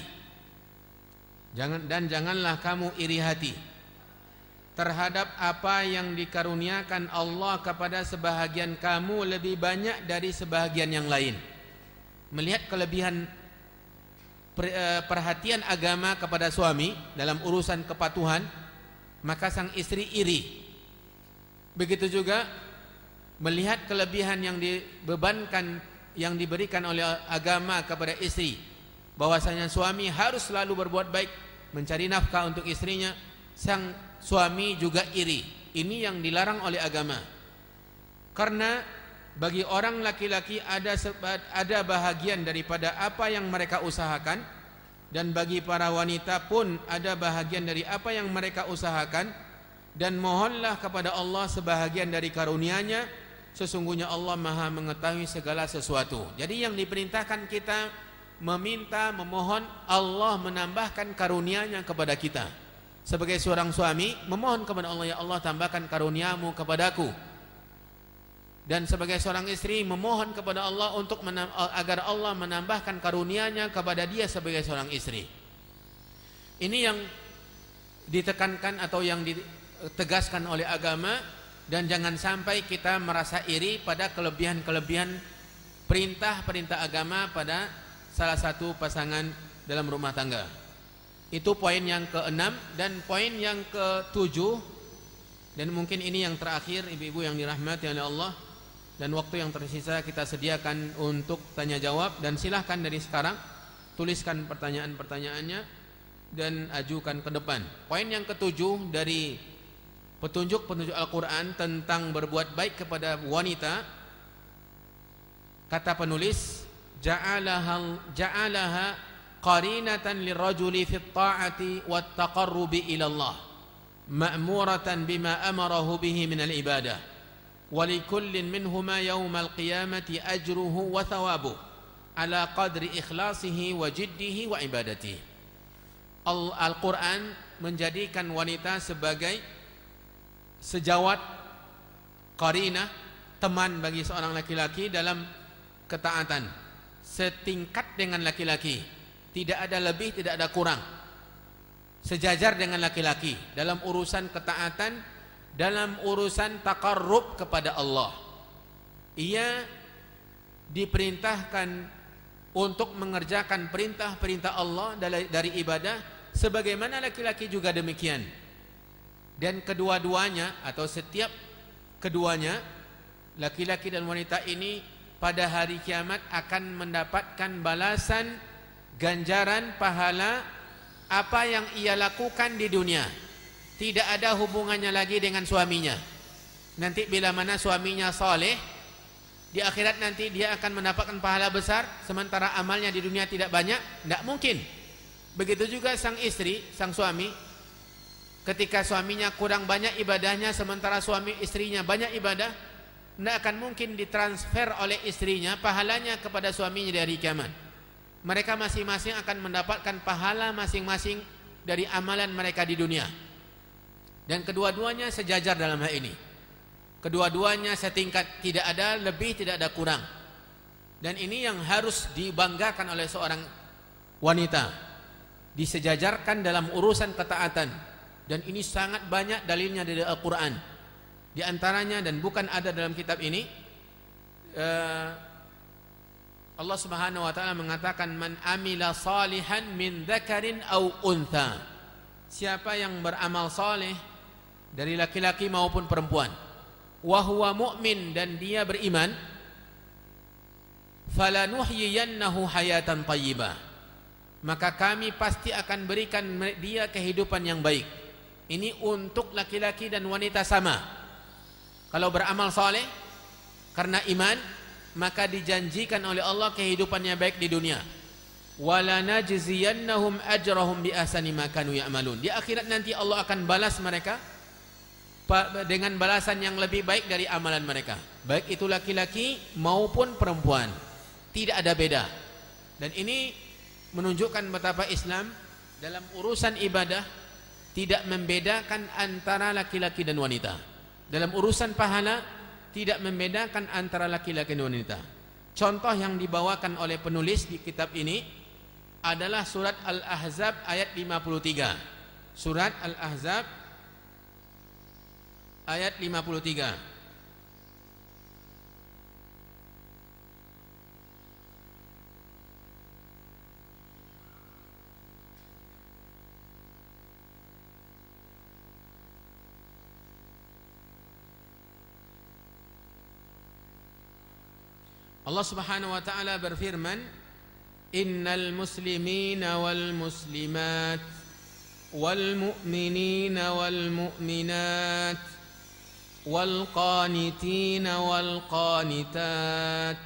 Speaker 1: Janganlah kamu iri hati terhadap apa yang dikaruniakan Allah kepada sebahagian kamu lebih banyak dari sebahagian yang lain. Melihat kelebihan perhatian agama kepada suami dalam urusan kepatuhan, maka sang istri iri. Begitu juga melihat kelebihan yang yang diberikan oleh agama kepada istri, bahwasanya suami harus selalu berbuat baik, mencari nafkah untuk istrinya, sang suami juga iri. Ini yang dilarang oleh agama. Karena bagi orang laki-laki ada bahagian daripada apa yang mereka usahakan, dan bagi para wanita pun ada bahagian dari apa yang mereka usahakan, dan mohonlah kepada Allah sebahagian dari karunia-Nya, sesungguhnya Allah Maha mengetahui segala sesuatu. Jadi yang diperintahkan kita meminta, memohon Allah menambahkan karunia-Nya kepada kita. Sebagai seorang suami memohon kepada Allah, ya Allah tambahkan karunia-Mu kepadaku. Dan sebagai seorang istri memohon kepada Allah untuk agar Allah menambahkan karunia-Nya kepada dia sebagai seorang istri. Ini yang ditekankan atau yang ditegaskan oleh agama. Dan jangan sampai kita merasa iri pada kelebihan-kelebihan perintah-perintah agama pada salah satu pasangan dalam rumah tangga. Itu poin yang ke-6. Dan poin yang ke-7, dan mungkin ini yang terakhir, ibu-ibu yang dirahmati oleh Allah, dan waktu yang tersisa kita sediakan untuk tanya jawab. Dan silahkan dari sekarang tuliskan pertanyaan-pertanyaannya dan ajukan ke depan. Poin yang ke-7 dari petunjuk-petunjuk Al-Quran tentang berbuat baik kepada wanita, kata penulis, ja'alaha qarinatan lirrajuli fit ta'ati wat taqarrubi ila Allah ma'muratan bima amarahu bihi minal ibadah wa likullin minhuma yawmal qiyamati ajruhu wa thawabuhu ala qadri ikhlasihi wa jiddihi wa ibadatihi. Al-Quran menjadikan wanita sebagai sejawat, qarinah, teman bagi seorang laki-laki dalam ketaatan, setingkat dengan laki-laki, tidak ada lebih, tidak ada kurang, sejajar dengan laki-laki dalam urusan ketaatan, dalam urusan taqarrub kepada Allah. Ia diperintahkan untuk mengerjakan perintah-perintah Allah dari ibadah, sebagaimana laki-laki juga demikian. Dan kedua-duanya atau setiap keduanya, laki-laki dan wanita ini pada hari kiamat akan mendapatkan balasan, ganjaran, pahala apa yang ia lakukan di dunia. Tidak ada hubungannya lagi dengan suaminya. Nanti bila mana suaminya saleh, di akhirat nanti dia akan mendapatkan pahala besar, sementara amalnya di dunia tidak banyak. Tidak mungkin. Begitu juga sang istri, sang suami, ketika suaminya kurang banyak ibadahnya, sementara istrinya banyak ibadah, tidak akan mungkin ditransfer oleh istrinya pahalanya kepada suaminya dari kiamat. Mereka masing-masing akan mendapatkan pahala masing-masing dari amalan mereka di dunia. Dan kedua-duanya sejajar dalam hal ini. Kedua-duanya setingkat, tidak ada lebih, tidak ada kurang. Dan ini yang harus dibanggakan oleh seorang wanita. disejajarkan dalam urusan ketaatan, dan ini sangat banyak dalilnya dari Al-Quran. Di antaranya, dan bukan ada dalam kitab ini, Allah Subhanahu wa taala mengatakan, man amila salihan min dzakarin aw untha. Siapa yang beramal saleh dari laki-laki maupun perempuan, wa huwa mu'min, dan dia beriman, falanuhyiyannahu hayatan thayyibah, maka kami pasti akan berikan dia kehidupan yang baik. Ini untuk laki-laki dan wanita sama. Kalau beramal saleh karena iman, maka dijanjikan oleh Allah kehidupannya baik di dunia. Wala najziyannahum ajrahum bi ahsani ma kanu ya'malun. Di akhirat nanti Allah akan balas mereka dengan balasan yang lebih baik dari amalan mereka, baik itu laki-laki maupun perempuan, tidak ada beda. Dan ini menunjukkan betapa Islam dalam urusan ibadah tidak membedakan antara laki-laki dan wanita. Dalam urusan pahala tidak membedakan antara laki-laki dan wanita. Contoh yang dibawakan oleh penulis di kitab ini adalah surat Al-Ahzab ayat 53. Surat Al-Ahzab ayat 53. Allah Subhanahu wa taala berfirman, innal muslimina wal muslimat wal mu'minina wal mu'minat wal qanitina wal qanitat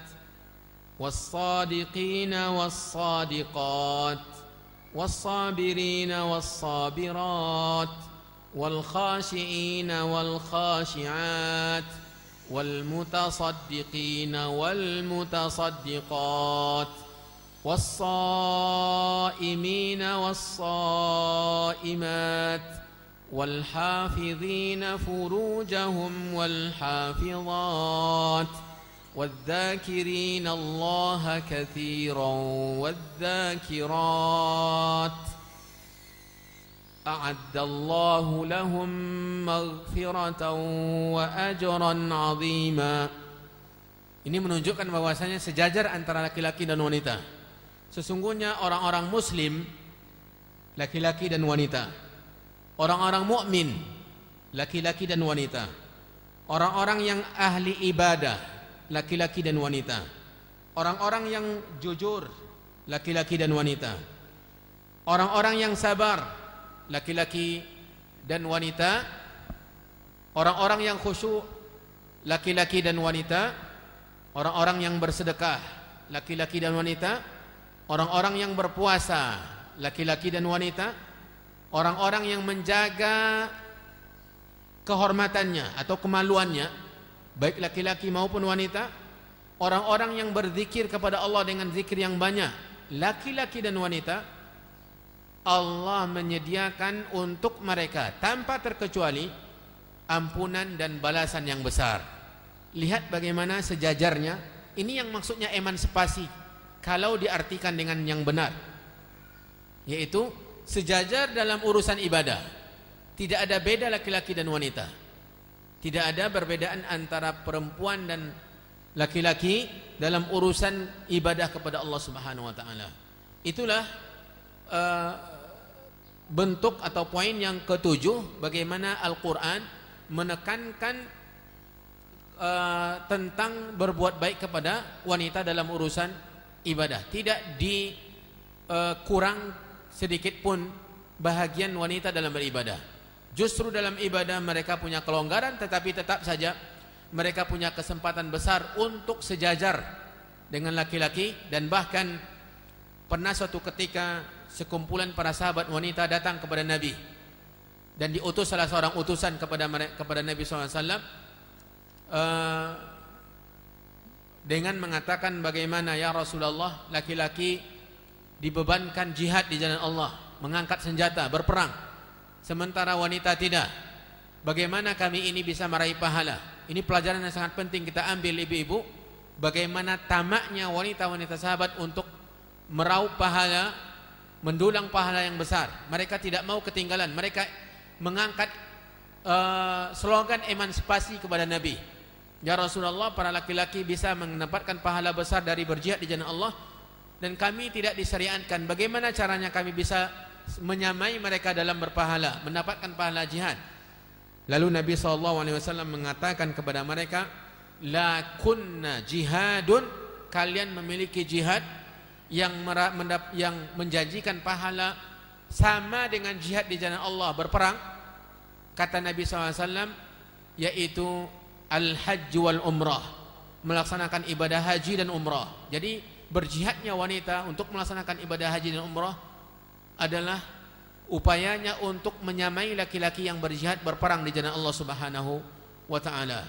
Speaker 1: was sadiqina was sadiqat was sabirina was sabirat wal khashiina wal khashiat والمتصدقين والمتصدقات والصائمين والصائمات والحافظين فروجهم والحافظات والذاكرين الله كثيرا والذاكرات a'addallahu lahum maghfiratan wa ajran 'azima. Ini menunjukkan bahwasanya sejajar antara laki-laki dan wanita. Sesungguhnya orang-orang muslim laki-laki dan wanita, orang-orang mukmin laki-laki dan wanita, orang-orang yang ahli ibadah laki-laki dan wanita, orang-orang yang jujur laki-laki dan wanita, orang-orang yang sabar laki-laki dan wanita, orang-orang yang khusyuk laki-laki dan wanita, orang-orang yang bersedekah laki-laki dan wanita, orang-orang yang berpuasa laki-laki dan wanita, orang-orang yang menjaga kehormatannya atau kemaluannya baik laki-laki maupun wanita, orang-orang yang berzikir kepada Allah dengan zikir yang banyak laki-laki dan wanita, Allah menyediakan untuk mereka tanpa terkecuali ampunan dan balasan yang besar. Lihat bagaimana sejajarnya. Ini yang maksudnya emansipasi kalau diartikan dengan yang benar, yaitu sejajar dalam urusan ibadah. Tidak ada beda laki-laki dan wanita, tidak ada perbedaan antara perempuan dan laki-laki dalam urusan ibadah kepada Allah Subhanahu wa taala. Itulah bentuk atau poin yang ketujuh, bagaimana Al-Quran menekankan tentang berbuat baik kepada wanita dalam urusan ibadah. Tidak dikurang sedikit pun bahagian wanita dalam beribadah. Justru dalam ibadah mereka punya kelonggaran, tetapi tetap saja mereka punya kesempatan besar untuk sejajar dengan laki-laki. Dan bahkan pernah suatu ketika sekumpulan para sahabat wanita datang kepada Nabi dan diutus salah seorang utusan kepada Nabi SAW dengan mengatakan, bagaimana ya Rasulullah, laki-laki dibebankan jihad di jalan Allah, mengangkat senjata berperang, sementara wanita tidak. Bagaimana kami ini bisa meraih pahala? Ini pelajaran yang sangat penting kita ambil ibu-ibu, bagaimana tamaknya wanita-wanita sahabat untuk meraup pahala mendulang pahala yang besar. Mereka tidak mau ketinggalan. Mereka mengangkat slogan emansipasi kepada Nabi. Ya Rasulullah, para laki-laki bisa mendapatkan pahala besar dari berjihad di jalan Allah, dan kami tidak disyariatkan. Bagaimana caranya kami bisa menyamai mereka dalam berpahala, mendapatkan pahala jihad? Lalu Nabi SAW mengatakan kepada mereka, la kunna jihadun, kalian memiliki jihad yang menjanjikan pahala sama dengan jihad di jalan Allah, berperang. Kata Nabi SAW, yaitu al-hajj wal umrah, melaksanakan ibadah haji dan umrah. Jadi berjihadnya wanita untuk melaksanakan ibadah haji dan umrah adalah upayanya untuk menyamai laki-laki yang berjihad berperang di jalan Allah Subhanahu wa taala.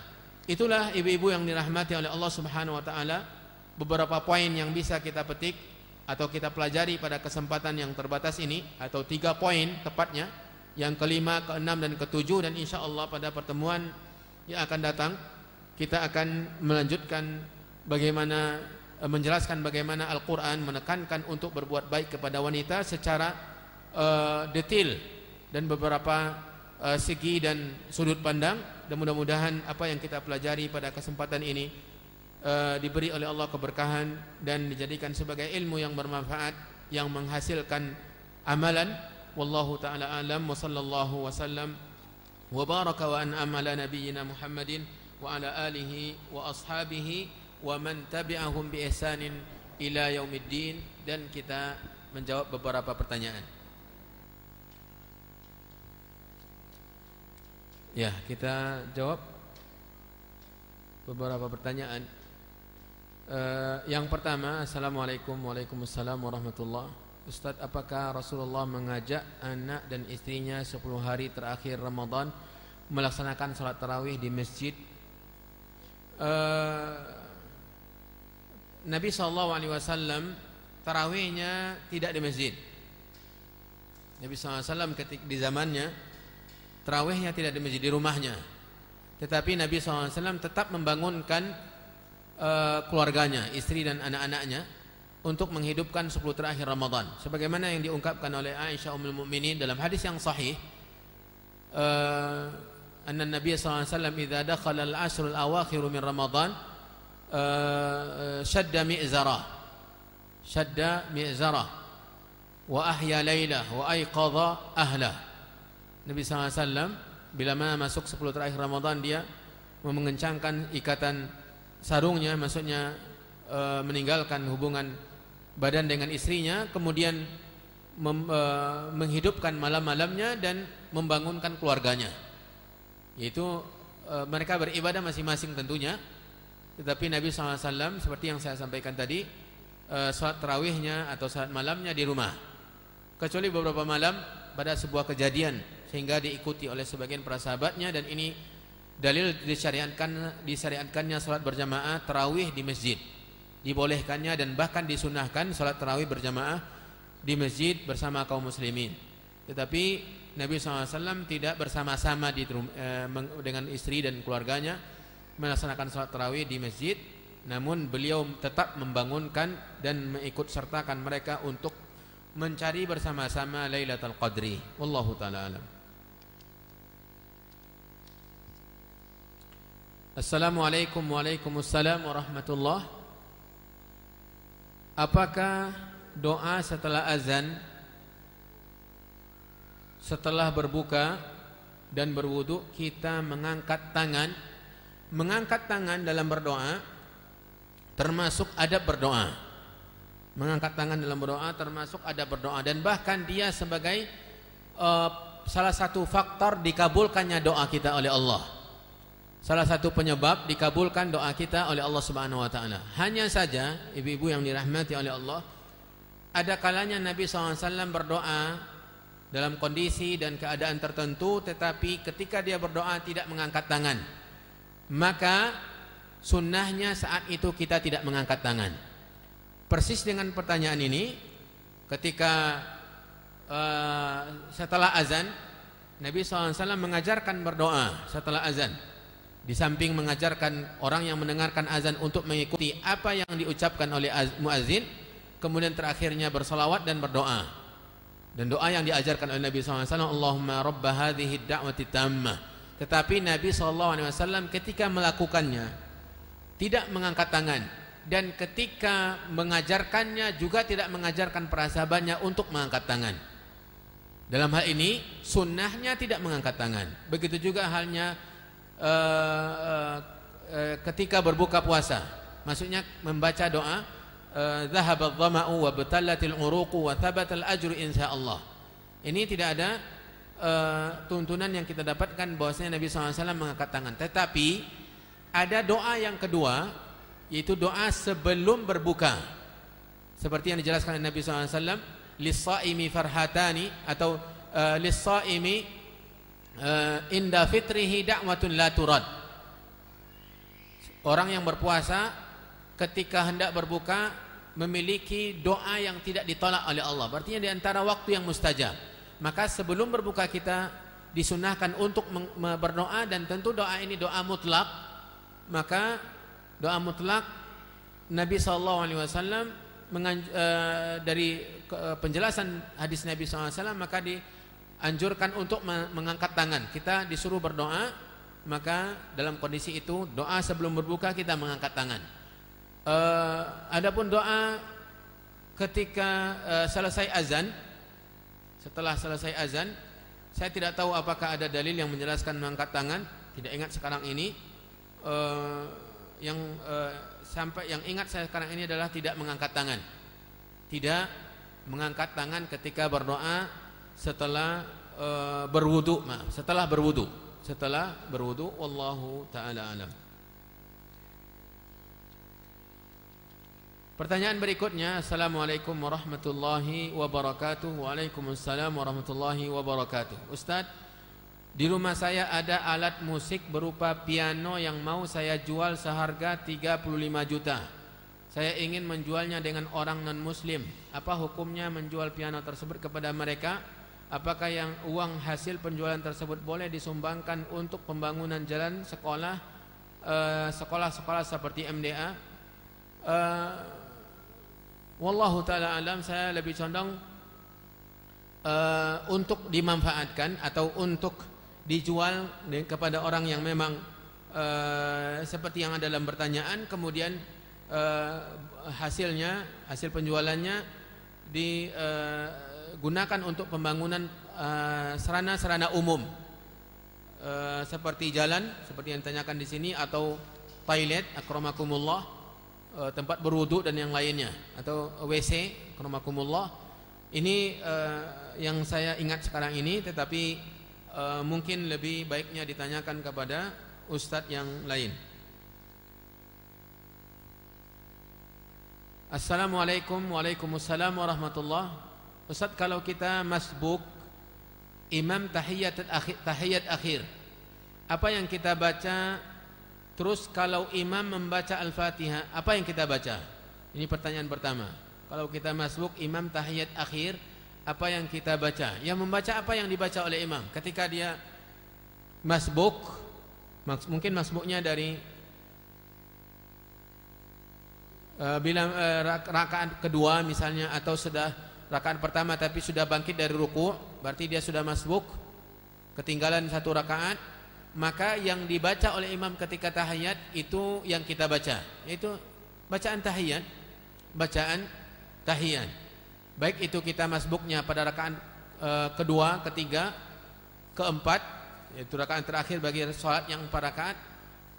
Speaker 1: Itulah ibu-ibu yang dirahmati oleh Allah Subhanahu wa taala, beberapa poin yang bisa kita petik atau kita pelajari pada kesempatan yang terbatas ini, atau 3 poin tepatnya, yang kelima, keenam dan ketujuh. Dan insya Allah pada pertemuan yang akan datang kita akan melanjutkan bagaimana menjelaskan bagaimana Al-Quran menekankan untuk berbuat baik kepada wanita secara detail dan beberapa segi dan sudut pandang. Dan mudah-mudahan apa yang kita pelajari pada kesempatan ini diberi oleh Allah keberkahan dan dijadikan sebagai ilmu yang bermanfaat, yang menghasilkan amalan. Wallahu ta'ala alam, wa sallallahu wa sallam wa baraka wa an'ama ala nabiyyina Muhammadin wa ala alihi wa ashabihi wa man tabi'ahum bi ihsanin ila yaumiddin. Dan kita menjawab beberapa pertanyaan. Ya, kita jawab beberapa pertanyaan. Yang pertama, assalamualaikum. Waalaikumsalam warahmatullahi. Ustaz, apakah Rasulullah mengajak anak dan istrinya 10 hari terakhir Ramadan melaksanakan salat tarawih di masjid? Nabi SAW tarawihnya tidak di masjid. Nabi SAW ketika di zamannya tarawihnya tidak di masjid, di rumahnya. Tetapi Nabi SAW tetap membangunkan keluarganya, istri dan anak-anaknya, untuk menghidupkan 10 terakhir Ramadan, sebagaimana yang diungkapkan oleh Aisyah Ummul Mukminin dalam hadis yang sahih, anna Nabi sallallahu alaihi wasallam idza dakhala al-ashr al-awakhir min Ramadan shadda mi'zarah wa ahya lailah wa ayqadha ahlah. Nabi sallallahu alaihi wasallam bila mana masuk 10 terakhir Ramadan, dia mengencangkan ikatan sarungnya, maksudnya meninggalkan hubungan badan dengan istrinya, kemudian menghidupkan malam-malamnya dan membangunkan keluarganya. Yaitu mereka beribadah masing-masing tentunya, tetapi Nabi SAW seperti yang saya sampaikan tadi, salat tarawihnya atau salat malamnya di rumah, kecuali beberapa malam pada sebuah kejadian sehingga diikuti oleh sebagian para sahabatnya. Dan ini dalil disyariatkannya salat berjamaah tarawih di masjid, dibolehkannya dan bahkan disunahkan salat tarawih berjamaah di masjid bersama kaum muslimin. Tetapi Nabi SAW tidak bersama-sama dengan istri dan keluarganya melaksanakan salat tarawih di masjid, namun beliau tetap membangunkan dan mengikut sertakan mereka untuk mencari bersama-sama Lailatul Qadri. Wallahu ta'ala alam. Assalamualaikum. Waalaikumsalam warahmatullahi. Apakah doa setelah azan, setelah berbuka dan berwudu, kita mengangkat tangan? Mengangkat tangan dalam berdoa termasuk adab berdoa. Mengangkat tangan dalam berdoa termasuk adab berdoa, dan bahkan dia sebagai salah satu faktor dikabulkannya doa kita oleh Allah. Salah satu penyebab dikabulkan doa kita oleh Allah Subhanahu wa taala. Hanya saja ibu-ibu yang dirahmati oleh Allah, ada kalanya Nabi SAW berdoa dalam kondisi dan keadaan tertentu, tetapi ketika dia berdoa tidak mengangkat tangan, maka sunnahnya saat itu kita tidak mengangkat tangan. Persis dengan pertanyaan ini, ketika setelah azan, Nabi SAW mengajarkan berdoa setelah azan. Di samping mengajarkan orang yang mendengarkan azan untuk mengikuti apa yang diucapkan oleh muazin, kemudian terakhirnya bersolawat dan berdoa. Dan doa yang diajarkan oleh Nabi SAW, Allahumma rabba hadhihi da'wati tammah. Tetapi Nabi SAW ketika melakukannya tidak mengangkat tangan, dan ketika mengajarkannya juga tidak mengajarkan para sahabatnya untuk mengangkat tangan. Dalam hal ini sunnahnya tidak mengangkat tangan. Begitu juga halnya ketika berbuka puasa, maksudnya membaca doa dhahaba adh-dhama'u wa batallatil uruqu wa thabatal ajru insyaallah. Ini tidak ada tuntunan yang kita dapatkan bahwasanya Nabi SAW mengangkat tangan. Tetapi ada doa yang kedua, yaitu doa sebelum berbuka, seperti yang dijelaskan oleh Nabi SAW, lis-shaimi farhatani, atau lis-shaimi inda fitrihi da'watun la turad. Orang yang berpuasa ketika hendak berbuka memiliki doa yang tidak ditolak oleh Allah. Berarti di antara waktu yang mustajab. Maka sebelum berbuka kita disunahkan untuk berdoa, dan tentu doa ini doa mutlak. Maka doa mutlak Nabi SAW dari penjelasan hadis Nabi SAW, maka dianjurkan untuk mengangkat tangan. Kita disuruh berdoa, maka dalam kondisi itu doa sebelum berbuka kita mengangkat tangan. Adapun doa ketika selesai azan, setelah selesai azan, saya tidak tahu apakah ada dalil yang menjelaskan mengangkat tangan. Tidak ingat sekarang ini. Yang ingat saya sekarang ini adalah tidak mengangkat tangan. Tidak mengangkat tangan ketika berdoa setelah berwudu, setelah berwudu, wallahu taala alam. Pertanyaan berikutnya, Assalamualaikum warahmatullahi wabarakatuh. Waalaikumsalam warahmatullahi wabarakatuh. Ustaz, di rumah saya ada alat musik berupa piano yang mau saya jual seharga 35 juta. Saya ingin menjualnya dengan orang non-muslim. Apa hukumnya menjual piano tersebut kepada mereka? Apakah yang uang hasil penjualan tersebut boleh disumbangkan untuk pembangunan jalan sekolah, sekolah-sekolah seperti MDA? Wallahu ta'ala alam, saya lebih condong untuk dimanfaatkan atau untuk dijual kepada orang yang memang seperti yang ada dalam pertanyaan, kemudian hasil penjualannya digunakan untuk pembangunan sarana-sarana umum, seperti jalan, seperti yang ditanyakan di sini, atau toilet, akramakumullah, tempat berwudu dan yang lainnya, atau WC, akramakumullah. Ini yang saya ingat sekarang ini, tetapi mungkin lebih baiknya ditanyakan kepada ustadz yang lain. Assalamualaikum. Waalaikumsalam warahmatullah. Ustadz, kalau kita masbuk imam tahiyat akhir, apa yang kita baca? Terus kalau imam membaca Al-Fatihah, apa yang kita baca? Ini pertanyaan pertama. Kalau kita masbuk imam tahiyat akhir, apa yang kita baca? Yang membaca apa yang dibaca oleh imam ketika dia masbuk? Mungkin masbuknya dari rakaat kedua misalnya, atau sudah rakaat pertama tapi sudah bangkit dari ruku', berarti dia sudah masbuk, ketinggalan satu rakaat. Maka yang dibaca oleh imam ketika tahiyat itu yang kita baca, yaitu bacaan tahiyat. Baik itu kita masbuknya pada rakaat kedua, ketiga, keempat, yaitu rakaat terakhir bagi salat yang 4 rakaat.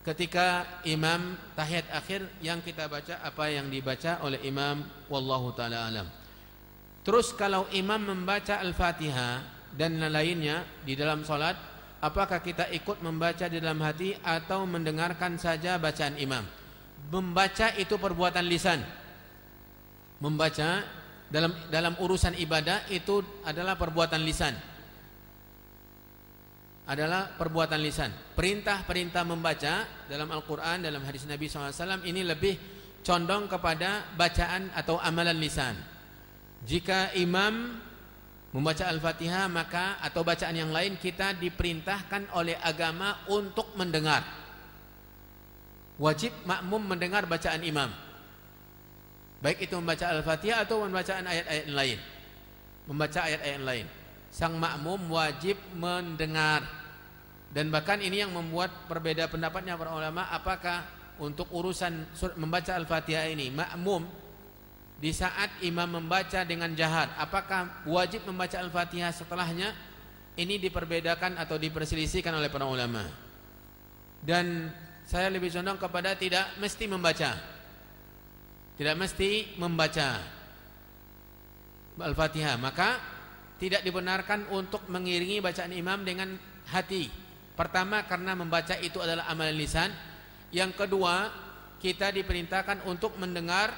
Speaker 1: Ketika imam tahiyat akhir, yang kita baca apa yang dibaca oleh imam, wallahu taala alam. Terus kalau imam membaca Al-Fatihah dan lainnya di dalam salat, apakah kita ikut membaca di dalam hati atau mendengarkan saja bacaan imam? Membaca itu perbuatan lisan. Membaca dalam urusan ibadah itu adalah perbuatan lisan. Perintah-perintah membaca dalam Al-Quran, dalam hadis Nabi SAW ini lebih condong kepada bacaan atau amalan lisan. Jika imam membaca Al-Fatihah, maka atau bacaan yang lain, kita diperintahkan oleh agama untuk mendengar. Wajib makmum mendengar bacaan imam, baik itu membaca Al-Fatihah atau membacaan ayat-ayat lain. membaca ayat-ayat lain. Sang makmum wajib mendengar. Dan bahkan ini yang membuat berbeda pendapatnya para ulama, apakah untuk urusan membaca Al-Fatihah ini makmum di saat imam membaca dengan jahar, apakah wajib membaca Al-Fatihah setelahnya? Ini diperbedakan atau diperselisihkan oleh para ulama. Dan saya lebih condong kepada tidak mesti membaca. Tidak mesti membaca Al-Fatihah. Maka tidak dibenarkan untuk mengiringi bacaan imam dengan hati. Pertama, karena membaca itu adalah amalan lisan. Yang kedua, kita diperintahkan untuk mendengar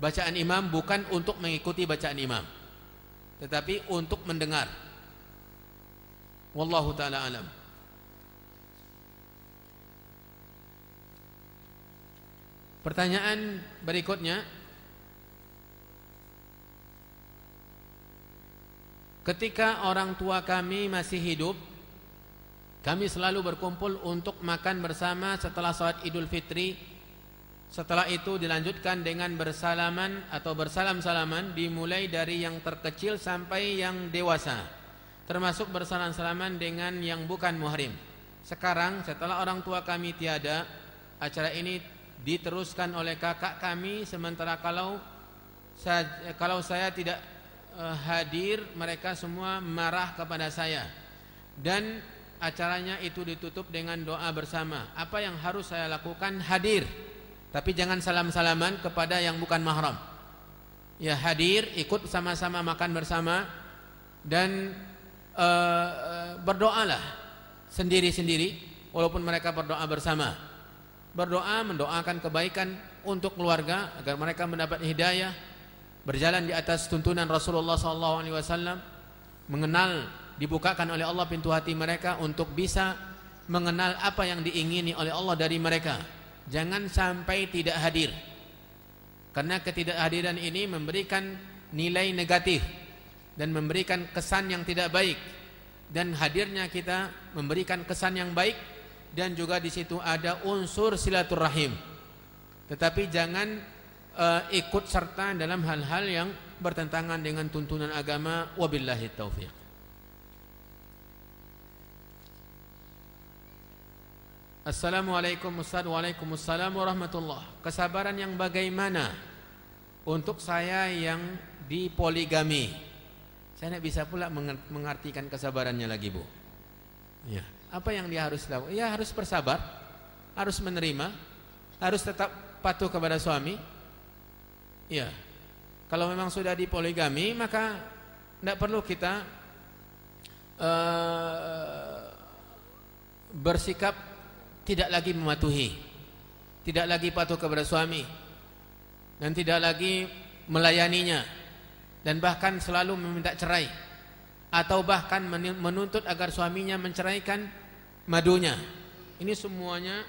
Speaker 1: bacaan imam, bukan untuk mengikuti bacaan imam, tetapi untuk mendengar. Wallahu ta'ala alam. Pertanyaan berikutnya, ketika orang tua kami masih hidup, kami selalu berkumpul untuk makan bersama setelah salat Idul Fitri. Setelah itu dilanjutkan dengan bersalaman atau bersalam-salaman, dimulai dari yang terkecil sampai yang dewasa, termasuk bersalam-salaman dengan yang bukan muhrim. Sekarang setelah orang tua kami tiada, acara ini diteruskan oleh kakak kami, sementara kalau saya tidak hadir, mereka semua marah kepada saya. Dan acaranya itu ditutup dengan doa bersama. Apa yang harus saya lakukan? Hadir, tapi jangan salam-salaman kepada yang bukan mahram. Ya, hadir, ikut sama-sama makan bersama, dan berdoalah sendiri-sendiri walaupun mereka berdoa bersama. Berdoa, mendoakan kebaikan untuk keluarga agar mereka mendapat hidayah, berjalan di atas tuntunan Rasulullah SAW, mengenal, dibukakan oleh Allah pintu hati mereka untuk bisa mengenal apa yang diingini oleh Allah dari mereka. Jangan sampai tidak hadir, karena ketidakhadiran ini memberikan nilai negatif dan memberikan kesan yang tidak baik. Dan hadirnya kita memberikan kesan yang baik, dan juga di situ ada unsur silaturahim. Tetapi jangan ikut serta dalam hal-hal yang bertentangan dengan tuntunan agama. Wabillahi taufiq. Assalamualaikum Ustaz. Waalaikumsalam warahmatullah. Kesabaran yang bagaimana untuk saya yang dipoligami? Saya tidak bisa pula mengartikan kesabarannya lagi, Bu. Ya. Apa yang dia harus lakukan? Ya, harus bersabar, harus menerima, harus tetap patuh kepada suami. Ya. Kalau memang sudah dipoligami, maka tidak perlu kita bersikap tidak lagi mematuhi, tidak lagi patuh kepada suami, dan tidak lagi melayaninya, dan bahkan selalu meminta cerai, atau bahkan menuntut agar suaminya menceraikan madunya. Ini semuanya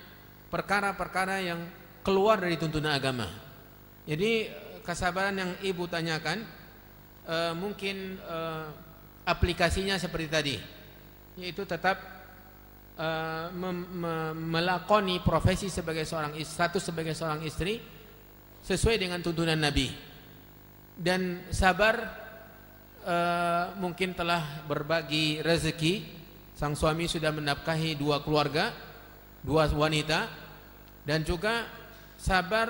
Speaker 1: perkara-perkara yang keluar dari tuntunan agama. Jadi kesabaran yang ibu tanyakan mungkin aplikasinya seperti tadi, yaitu tetap melakoni profesi sebagai sebagai seorang istri sesuai dengan tuntunan Nabi, dan sabar. Mungkin telah berbagi rezeki, sang suami sudah menafkahi 2 keluarga, 2 wanita, dan juga sabar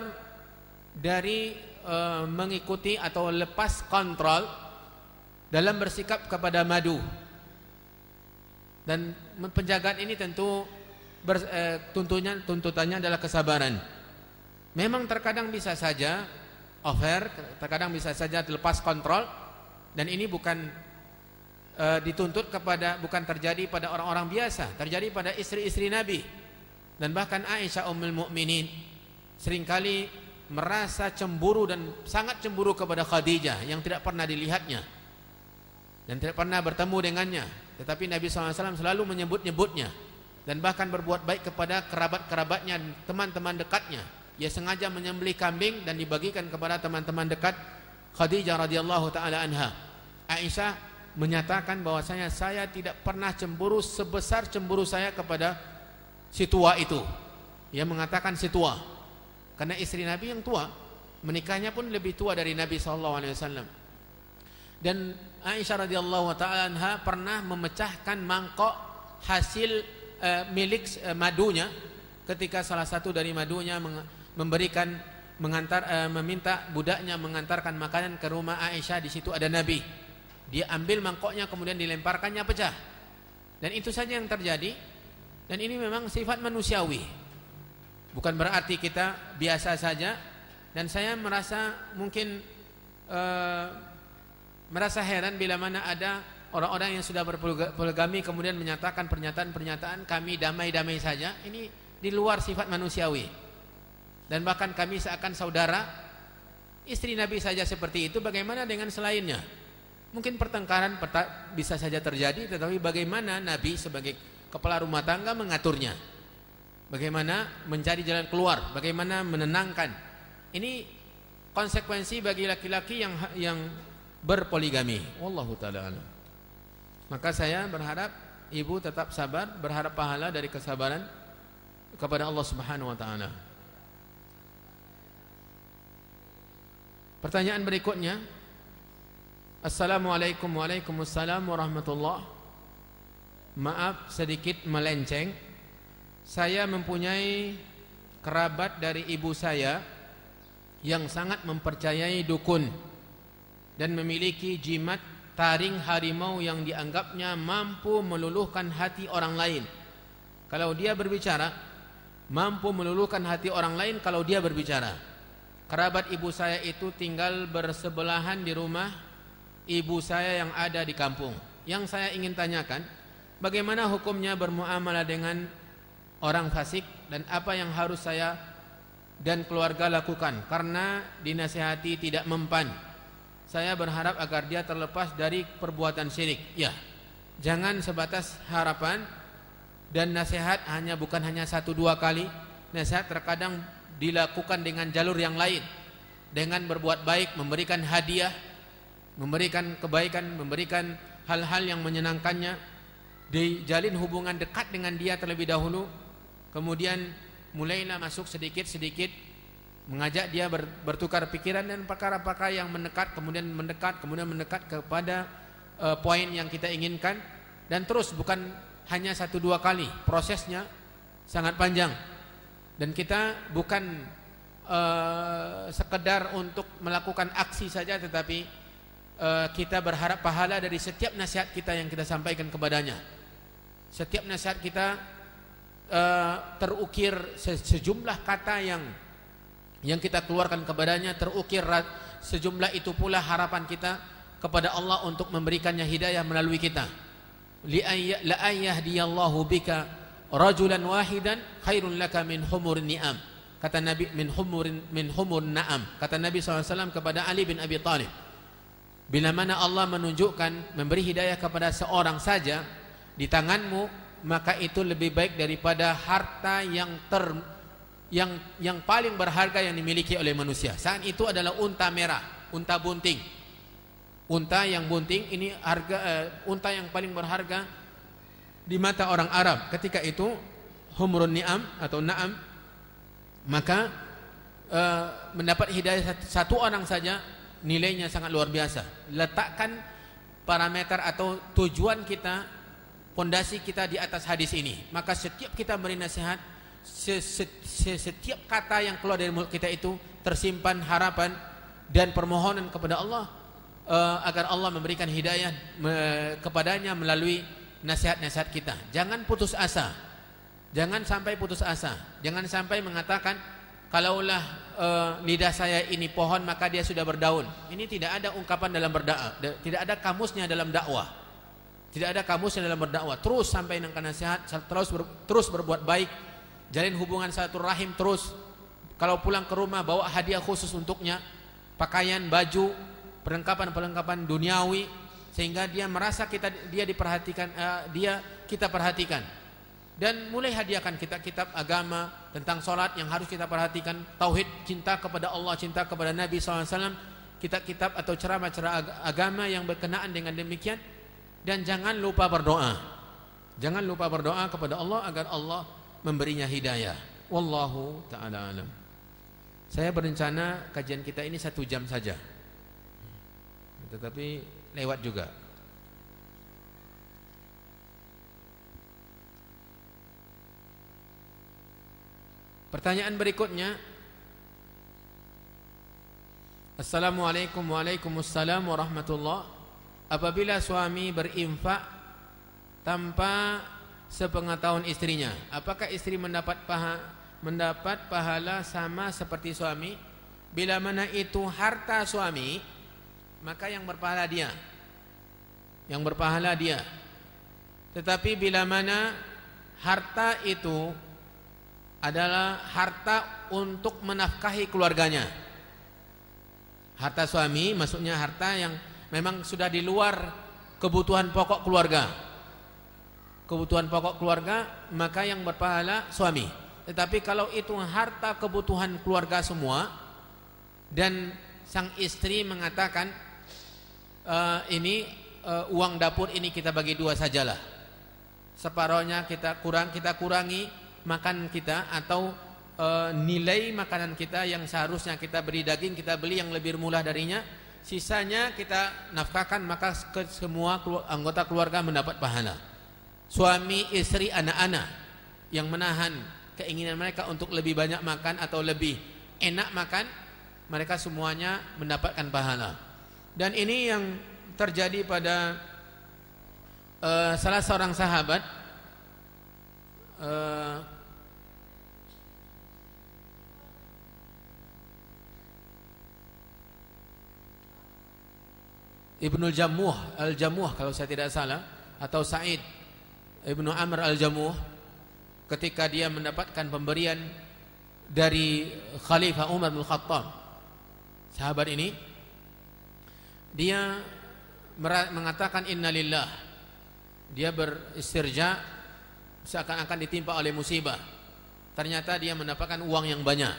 Speaker 1: dari mengikuti atau lepas kontrol dalam bersikap kepada madu. Dan penjagaan ini tentu tuntutannya adalah kesabaran. Memang terkadang bisa saja over, terkadang bisa saja lepas kontrol, dan ini bukan dituntut bukan terjadi pada orang-orang biasa, terjadi pada istri-istri Nabi. Dan bahkan Aisyah Ummul Mukminin seringkali merasa cemburu dan sangat cemburu kepada Khadijah yang tidak pernah dilihatnya dan tidak pernah bertemu dengannya, tetapi Nabi SAW selalu menyebut-nyebutnya dan bahkan berbuat baik kepada kerabat-kerabatnya, teman-teman dekatnya. Ia sengaja menyembelih kambing dan dibagikan kepada teman-teman dekat Khadijah radhiyallahu taala anha. Aisyah menyatakan bahwasanya saya tidak pernah cemburu sebesar cemburu saya kepada si tua itu. Ia mengatakan si tua karena istri Nabi yang tua, menikahnya pun lebih tua dari Nabi SAW. Dan Aisyah radhiyallahu taala anha pernah memecahkan mangkok hasil milik madunya ketika salah satu dari madunya meminta budaknya mengantarkan makanan ke rumah Aisyah. Di situ ada Nabi. Dia ambil mangkoknya kemudian dilemparkannya pecah. Dan itu saja yang terjadi. Dan ini memang sifat manusiawi. Bukan berarti kita biasa saja. Dan saya merasa mungkin merasa heran bila mana ada orang-orang yang sudah berpoligami kemudian menyatakan pernyataan-pernyataan kami damai-damai saja. Ini di luar sifat manusiawi. Dan bahkan kami seakan saudara. Istri Nabi saja seperti itu, bagaimana dengan selainnya? Mungkin pertengkaran bisa saja terjadi, tetapi bagaimana Nabi sebagai kepala rumah tangga mengaturnya? Bagaimana mencari jalan keluar? Bagaimana menenangkan? Ini konsekuensi bagi laki-laki yang berpoligami. Wallahu ta'ala alam. Maka saya berharap ibu tetap sabar, berharap pahala dari kesabaran kepada Allah Subhanahu wa taala. Pertanyaan berikutnya. Assalamualaikum waalaikumsalam warahmatullah. Maaf sedikit melenceng. Saya mempunyai kerabat dari ibu saya yang sangat mempercayai dukun dan memiliki jimat taring harimau yang dianggapnya mampu meluluhkan hati orang lain kalau dia berbicara. Mampu meluluhkan hati orang lain kalau dia berbicara. Kerabat ibu saya itu tinggal bersebelahan di rumah ibu saya yang ada di kampung. Yang saya ingin tanyakan, bagaimana hukumnya bermuamalah dengan orang fasik dan apa yang harus saya dan keluarga lakukan karena dinasihati tidak mempan. Saya berharap agar dia terlepas dari perbuatan syirik. Ya, jangan sebatas harapan dan nasihat bukan hanya 1-2 kali. Nasihat terkadang dilakukan dengan jalur yang lain, dengan berbuat baik, memberikan hadiah, memberikan kebaikan, memberikan hal-hal yang menyenangkannya, dijalin hubungan dekat dengan dia terlebih dahulu, kemudian mulailah masuk sedikit-sedikit mengajak dia bertukar pikiran dan perkara-perkara yang mendekat kemudian mendekat kepada poin yang kita inginkan. Dan terus bukan hanya 1-2 kali, prosesnya sangat panjang. Dan kita bukan sekedar untuk melakukan aksi saja, tetapi kita berharap pahala dari setiap nasihat kita yang kita sampaikan kepadanya. Setiap nasihat kita terukir sejumlah kata yang kita keluarkan kepadanya, terukir sejumlah itu pula harapan kita kepada Allah untuk memberikannya hidayah melalui kita. La ayyahdiyallahu bika rajulan wahidan khairun laka min humurin ni'am. Kata Nabi, min humur na'am. Kata Nabi SAW kepada Ali bin Abi Thalib, bila mana Allah menunjukkan, memberi hidayah kepada seorang saja di tanganmu, maka itu lebih baik daripada harta yang paling berharga yang dimiliki oleh manusia. Saat itu adalah unta merah, unta bunting. Unta yang bunting ini unta yang paling berharga di mata orang Arab. Ketika itu humrun ni'am atau na'am, maka mendapat hidayah satu orang saja nilainya sangat luar biasa. Letakkan parameter atau tujuan kita, pondasi kita di atas hadis ini. Maka setiap kita beri nasihat, setiap kata yang keluar dari mulut kita itu tersimpan harapan dan permohonan kepada Allah agar Allah memberikan hidayah kepadanya melalui nasihat-nasihat kita. Jangan putus asa. Jangan sampai putus asa. Jangan sampai mengatakan kalaulah lidah saya ini pohon maka dia sudah berdaun. Ini tidak ada ungkapan dalam berdakwah, tidak ada kamusnya dalam dakwah. Tidak ada kamusnya dalam berdakwah. Terus sampaikan nasihat, terus berbuat baik, jalin hubungan silaturahim terus. Kalau pulang ke rumah bawa hadiah khusus untuknya, pakaian, baju, perlengkapan duniawi, sehingga dia merasa dia diperhatikan, kita perhatikan. Dan mulai hadiahkan kita kitab agama tentang sholat yang harus kita perhatikan, tauhid, cinta kepada Allah, cinta kepada Nabi SAW, kitab-kitab atau ceramah-ceramah agama yang berkenaan dengan demikian. Dan jangan lupa berdoa. Jangan lupa berdoa kepada Allah agar Allah memberinya hidayah. Wallahu ta'ala alam. Saya berencana kajian kita ini 1 jam saja, tetapi lewat juga. Pertanyaan berikutnya. Assalamualaikum waalaikumsalam warahmatullah. Apabila suami berinfak tanpa sepengetahuan istrinya, apakah istri mendapat pahala sama seperti suami? Bila mana itu harta suami, maka yang berpahala dia. Yang berpahala dia. Tetapi bila mana harta itu adalah harta untuk menafkahi keluarganya, harta suami maksudnya harta yang memang sudah di luar kebutuhan pokok keluarga, maka yang berpahala suami. Tetapi kalau itu harta kebutuhan keluarga semua dan sang istri mengatakan uang dapur ini kita bagi dua sajalah, separohnya kita kurangi makan kita, atau nilai makanan kita yang seharusnya kita beli daging, kita beli yang lebih murah darinya, sisanya kita nafkahkan, maka semua anggota keluarga mendapat pahala. Suami, istri, anak-anak yang menahan keinginan mereka untuk lebih banyak makan atau lebih enak makan, mereka semuanya mendapatkan pahala. Dan ini yang terjadi pada salah seorang sahabat, Ibnu Al-Jamuh kalau saya tidak salah, atau Sa'id Ibnu Amr Al-Jamuh, ketika dia mendapatkan pemberian dari Khalifah Umar bin Khattab, sahabat ini dia mengatakan innalillah, dia beristirja seakan-akan ditimpa oleh musibah. Ternyata dia mendapatkan uang yang banyak,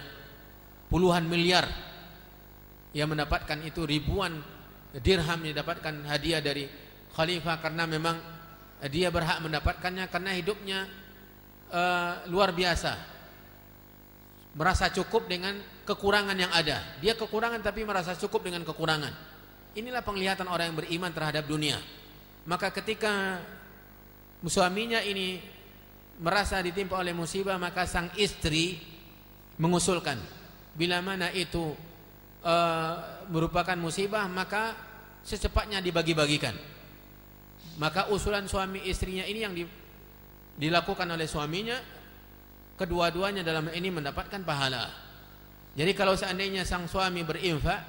Speaker 1: puluhan miliar. Ia mendapatkan itu, ribuan dirham didapatkan hadiah dari khalifah, karena memang dia berhak mendapatkannya, karena hidupnya luar biasa, merasa cukup dengan kekurangan yang ada. Dia kekurangan tapi merasa cukup dengan kekurangan. Inilah penglihatan orang yang beriman terhadap dunia. Maka ketika suaminya ini merasa ditimpa oleh musibah, maka sang istri mengusulkan, bila mana itu merupakan musibah, maka secepatnya dibagi-bagikan. Maka usulan suami istrinya ini yang dilakukan oleh suaminya, kedua-duanya dalam ini mendapatkan pahala. Jadi kalau seandainya sang suami berinfak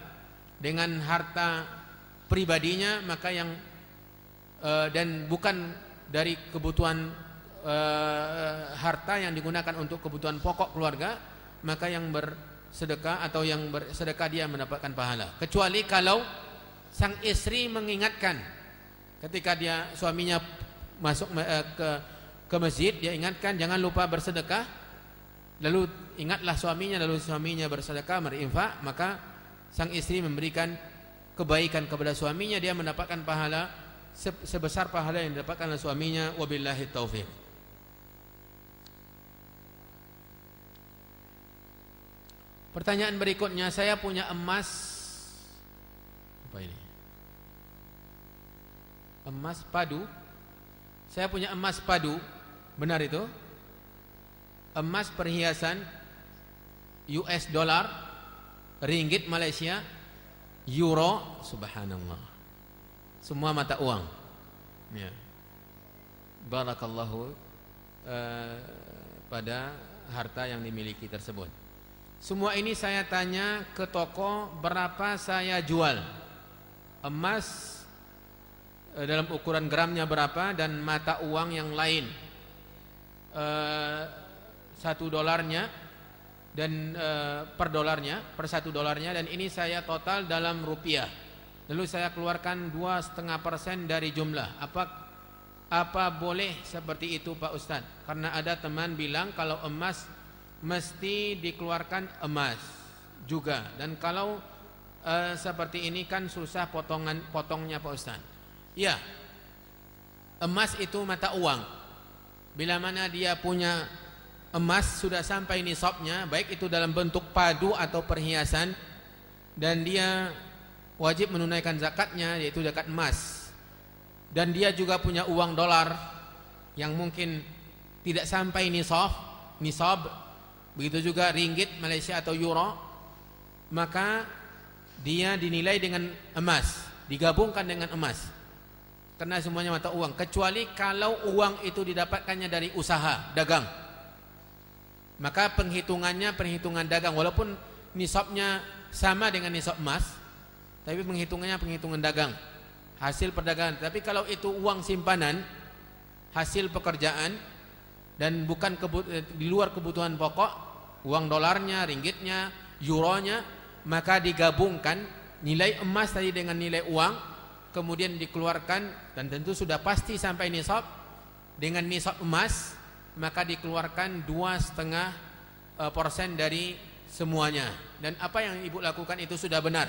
Speaker 1: dengan harta pribadinya, maka yang dan bukan dari kebutuhan harta yang digunakan untuk kebutuhan pokok keluarga, maka yang bersedekah atau yang bersedekah dia mendapatkan pahala. Kecuali kalau sang istri mengingatkan, ketika dia suaminya masuk ke masjid, dia ingatkan jangan lupa bersedekah, lalu ingatlah suaminya, lalu suaminya bersedekah, berinfak, maka sang istri memberikan kebaikan kepada suaminya, dia mendapatkan pahala sebesar pahala yang didapatkan oleh suaminya. Wabillahi taufiq. Pertanyaan berikutnya, saya punya emas, apa ini? Emas padu. Saya punya emas padu, benar itu? Emas perhiasan US dollar, ringgit Malaysia, euro, subhanallah, semua mata uang. Ya. Barakallahu pada harta yang dimiliki tersebut. Semua ini saya tanya ke toko berapa saya jual. Emas dalam ukuran gramnya berapa, dan mata uang yang lain, $1 dan per dolarnya, per $1, dan ini saya total dalam rupiah. Lalu saya keluarkan 2,5% dari jumlah. Apa boleh seperti itu Pak Ustaz? Karena ada teman bilang kalau emas mesti dikeluarkan emas juga, dan kalau seperti ini kan susah potongnya Pak Ustaz. Ya, emas itu mata uang. Bila mana dia punya emas sudah sampai nisabnya, baik itu dalam bentuk padu atau perhiasan, dan dia wajib menunaikan zakatnya, yaitu zakat emas. Dan dia juga punya uang dolar yang mungkin tidak sampai nisab, begitu juga ringgit Malaysia atau euro, maka dia dinilai dengan emas, digabungkan dengan emas. Karena semuanya mata uang, kecuali kalau uang itu didapatkannya dari usaha dagang, maka perhitungannya perhitungan dagang, walaupun nisabnya sama dengan nisab emas, tapi penghitungannya penghitungan dagang, hasil perdagangan. Tapi kalau itu uang simpanan, hasil pekerjaan, dan bukan di luar kebutuhan pokok, uang dolarnya, ringgitnya, euronya, maka digabungkan nilai emas tadi dengan nilai uang, kemudian dikeluarkan, dan tentu sudah pasti sampai nisab dengan nisab emas, maka dikeluarkan 2,5% dari semuanya. Dan apa yang ibu lakukan itu sudah benar.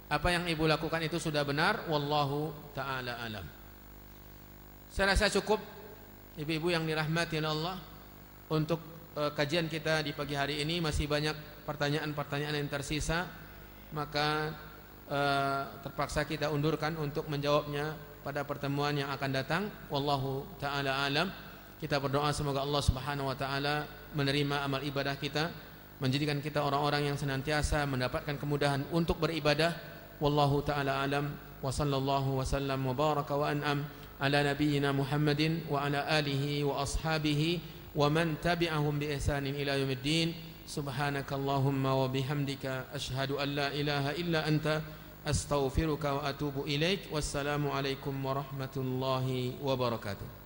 Speaker 1: Apa yang ibu lakukan itu sudah benar. Wallahu ta'ala alam. Saya rasa cukup ibu-ibu yang dirahmati oleh Allah untuk kajian kita di pagi hari ini. Masih banyak pertanyaan-pertanyaan yang tersisa, maka terpaksa kita undurkan untuk menjawabnya pada pertemuan yang akan datang. Wallahu ta'ala alam. Kita berdoa semoga Allah subhanahu wa ta'ala menerima amal ibadah kita, menjadikan kita orang-orang yang senantiasa mendapatkan kemudahan untuk beribadah. Wallahu ta'ala alam. Wa sallallahu wa sallam wa baraka wa an'am ala nabiyyina Muhammadin wa ala alihi wa ashabihi wa man tabi'ahum bi ihsanin ila yaumiddin. Subhanakallahumma wa bihamdika asyhadu an la ilaha illa anta astaghfiruka wa atubu ilaik. Wassalamu alaikum warahmatullahi wabarakatuh.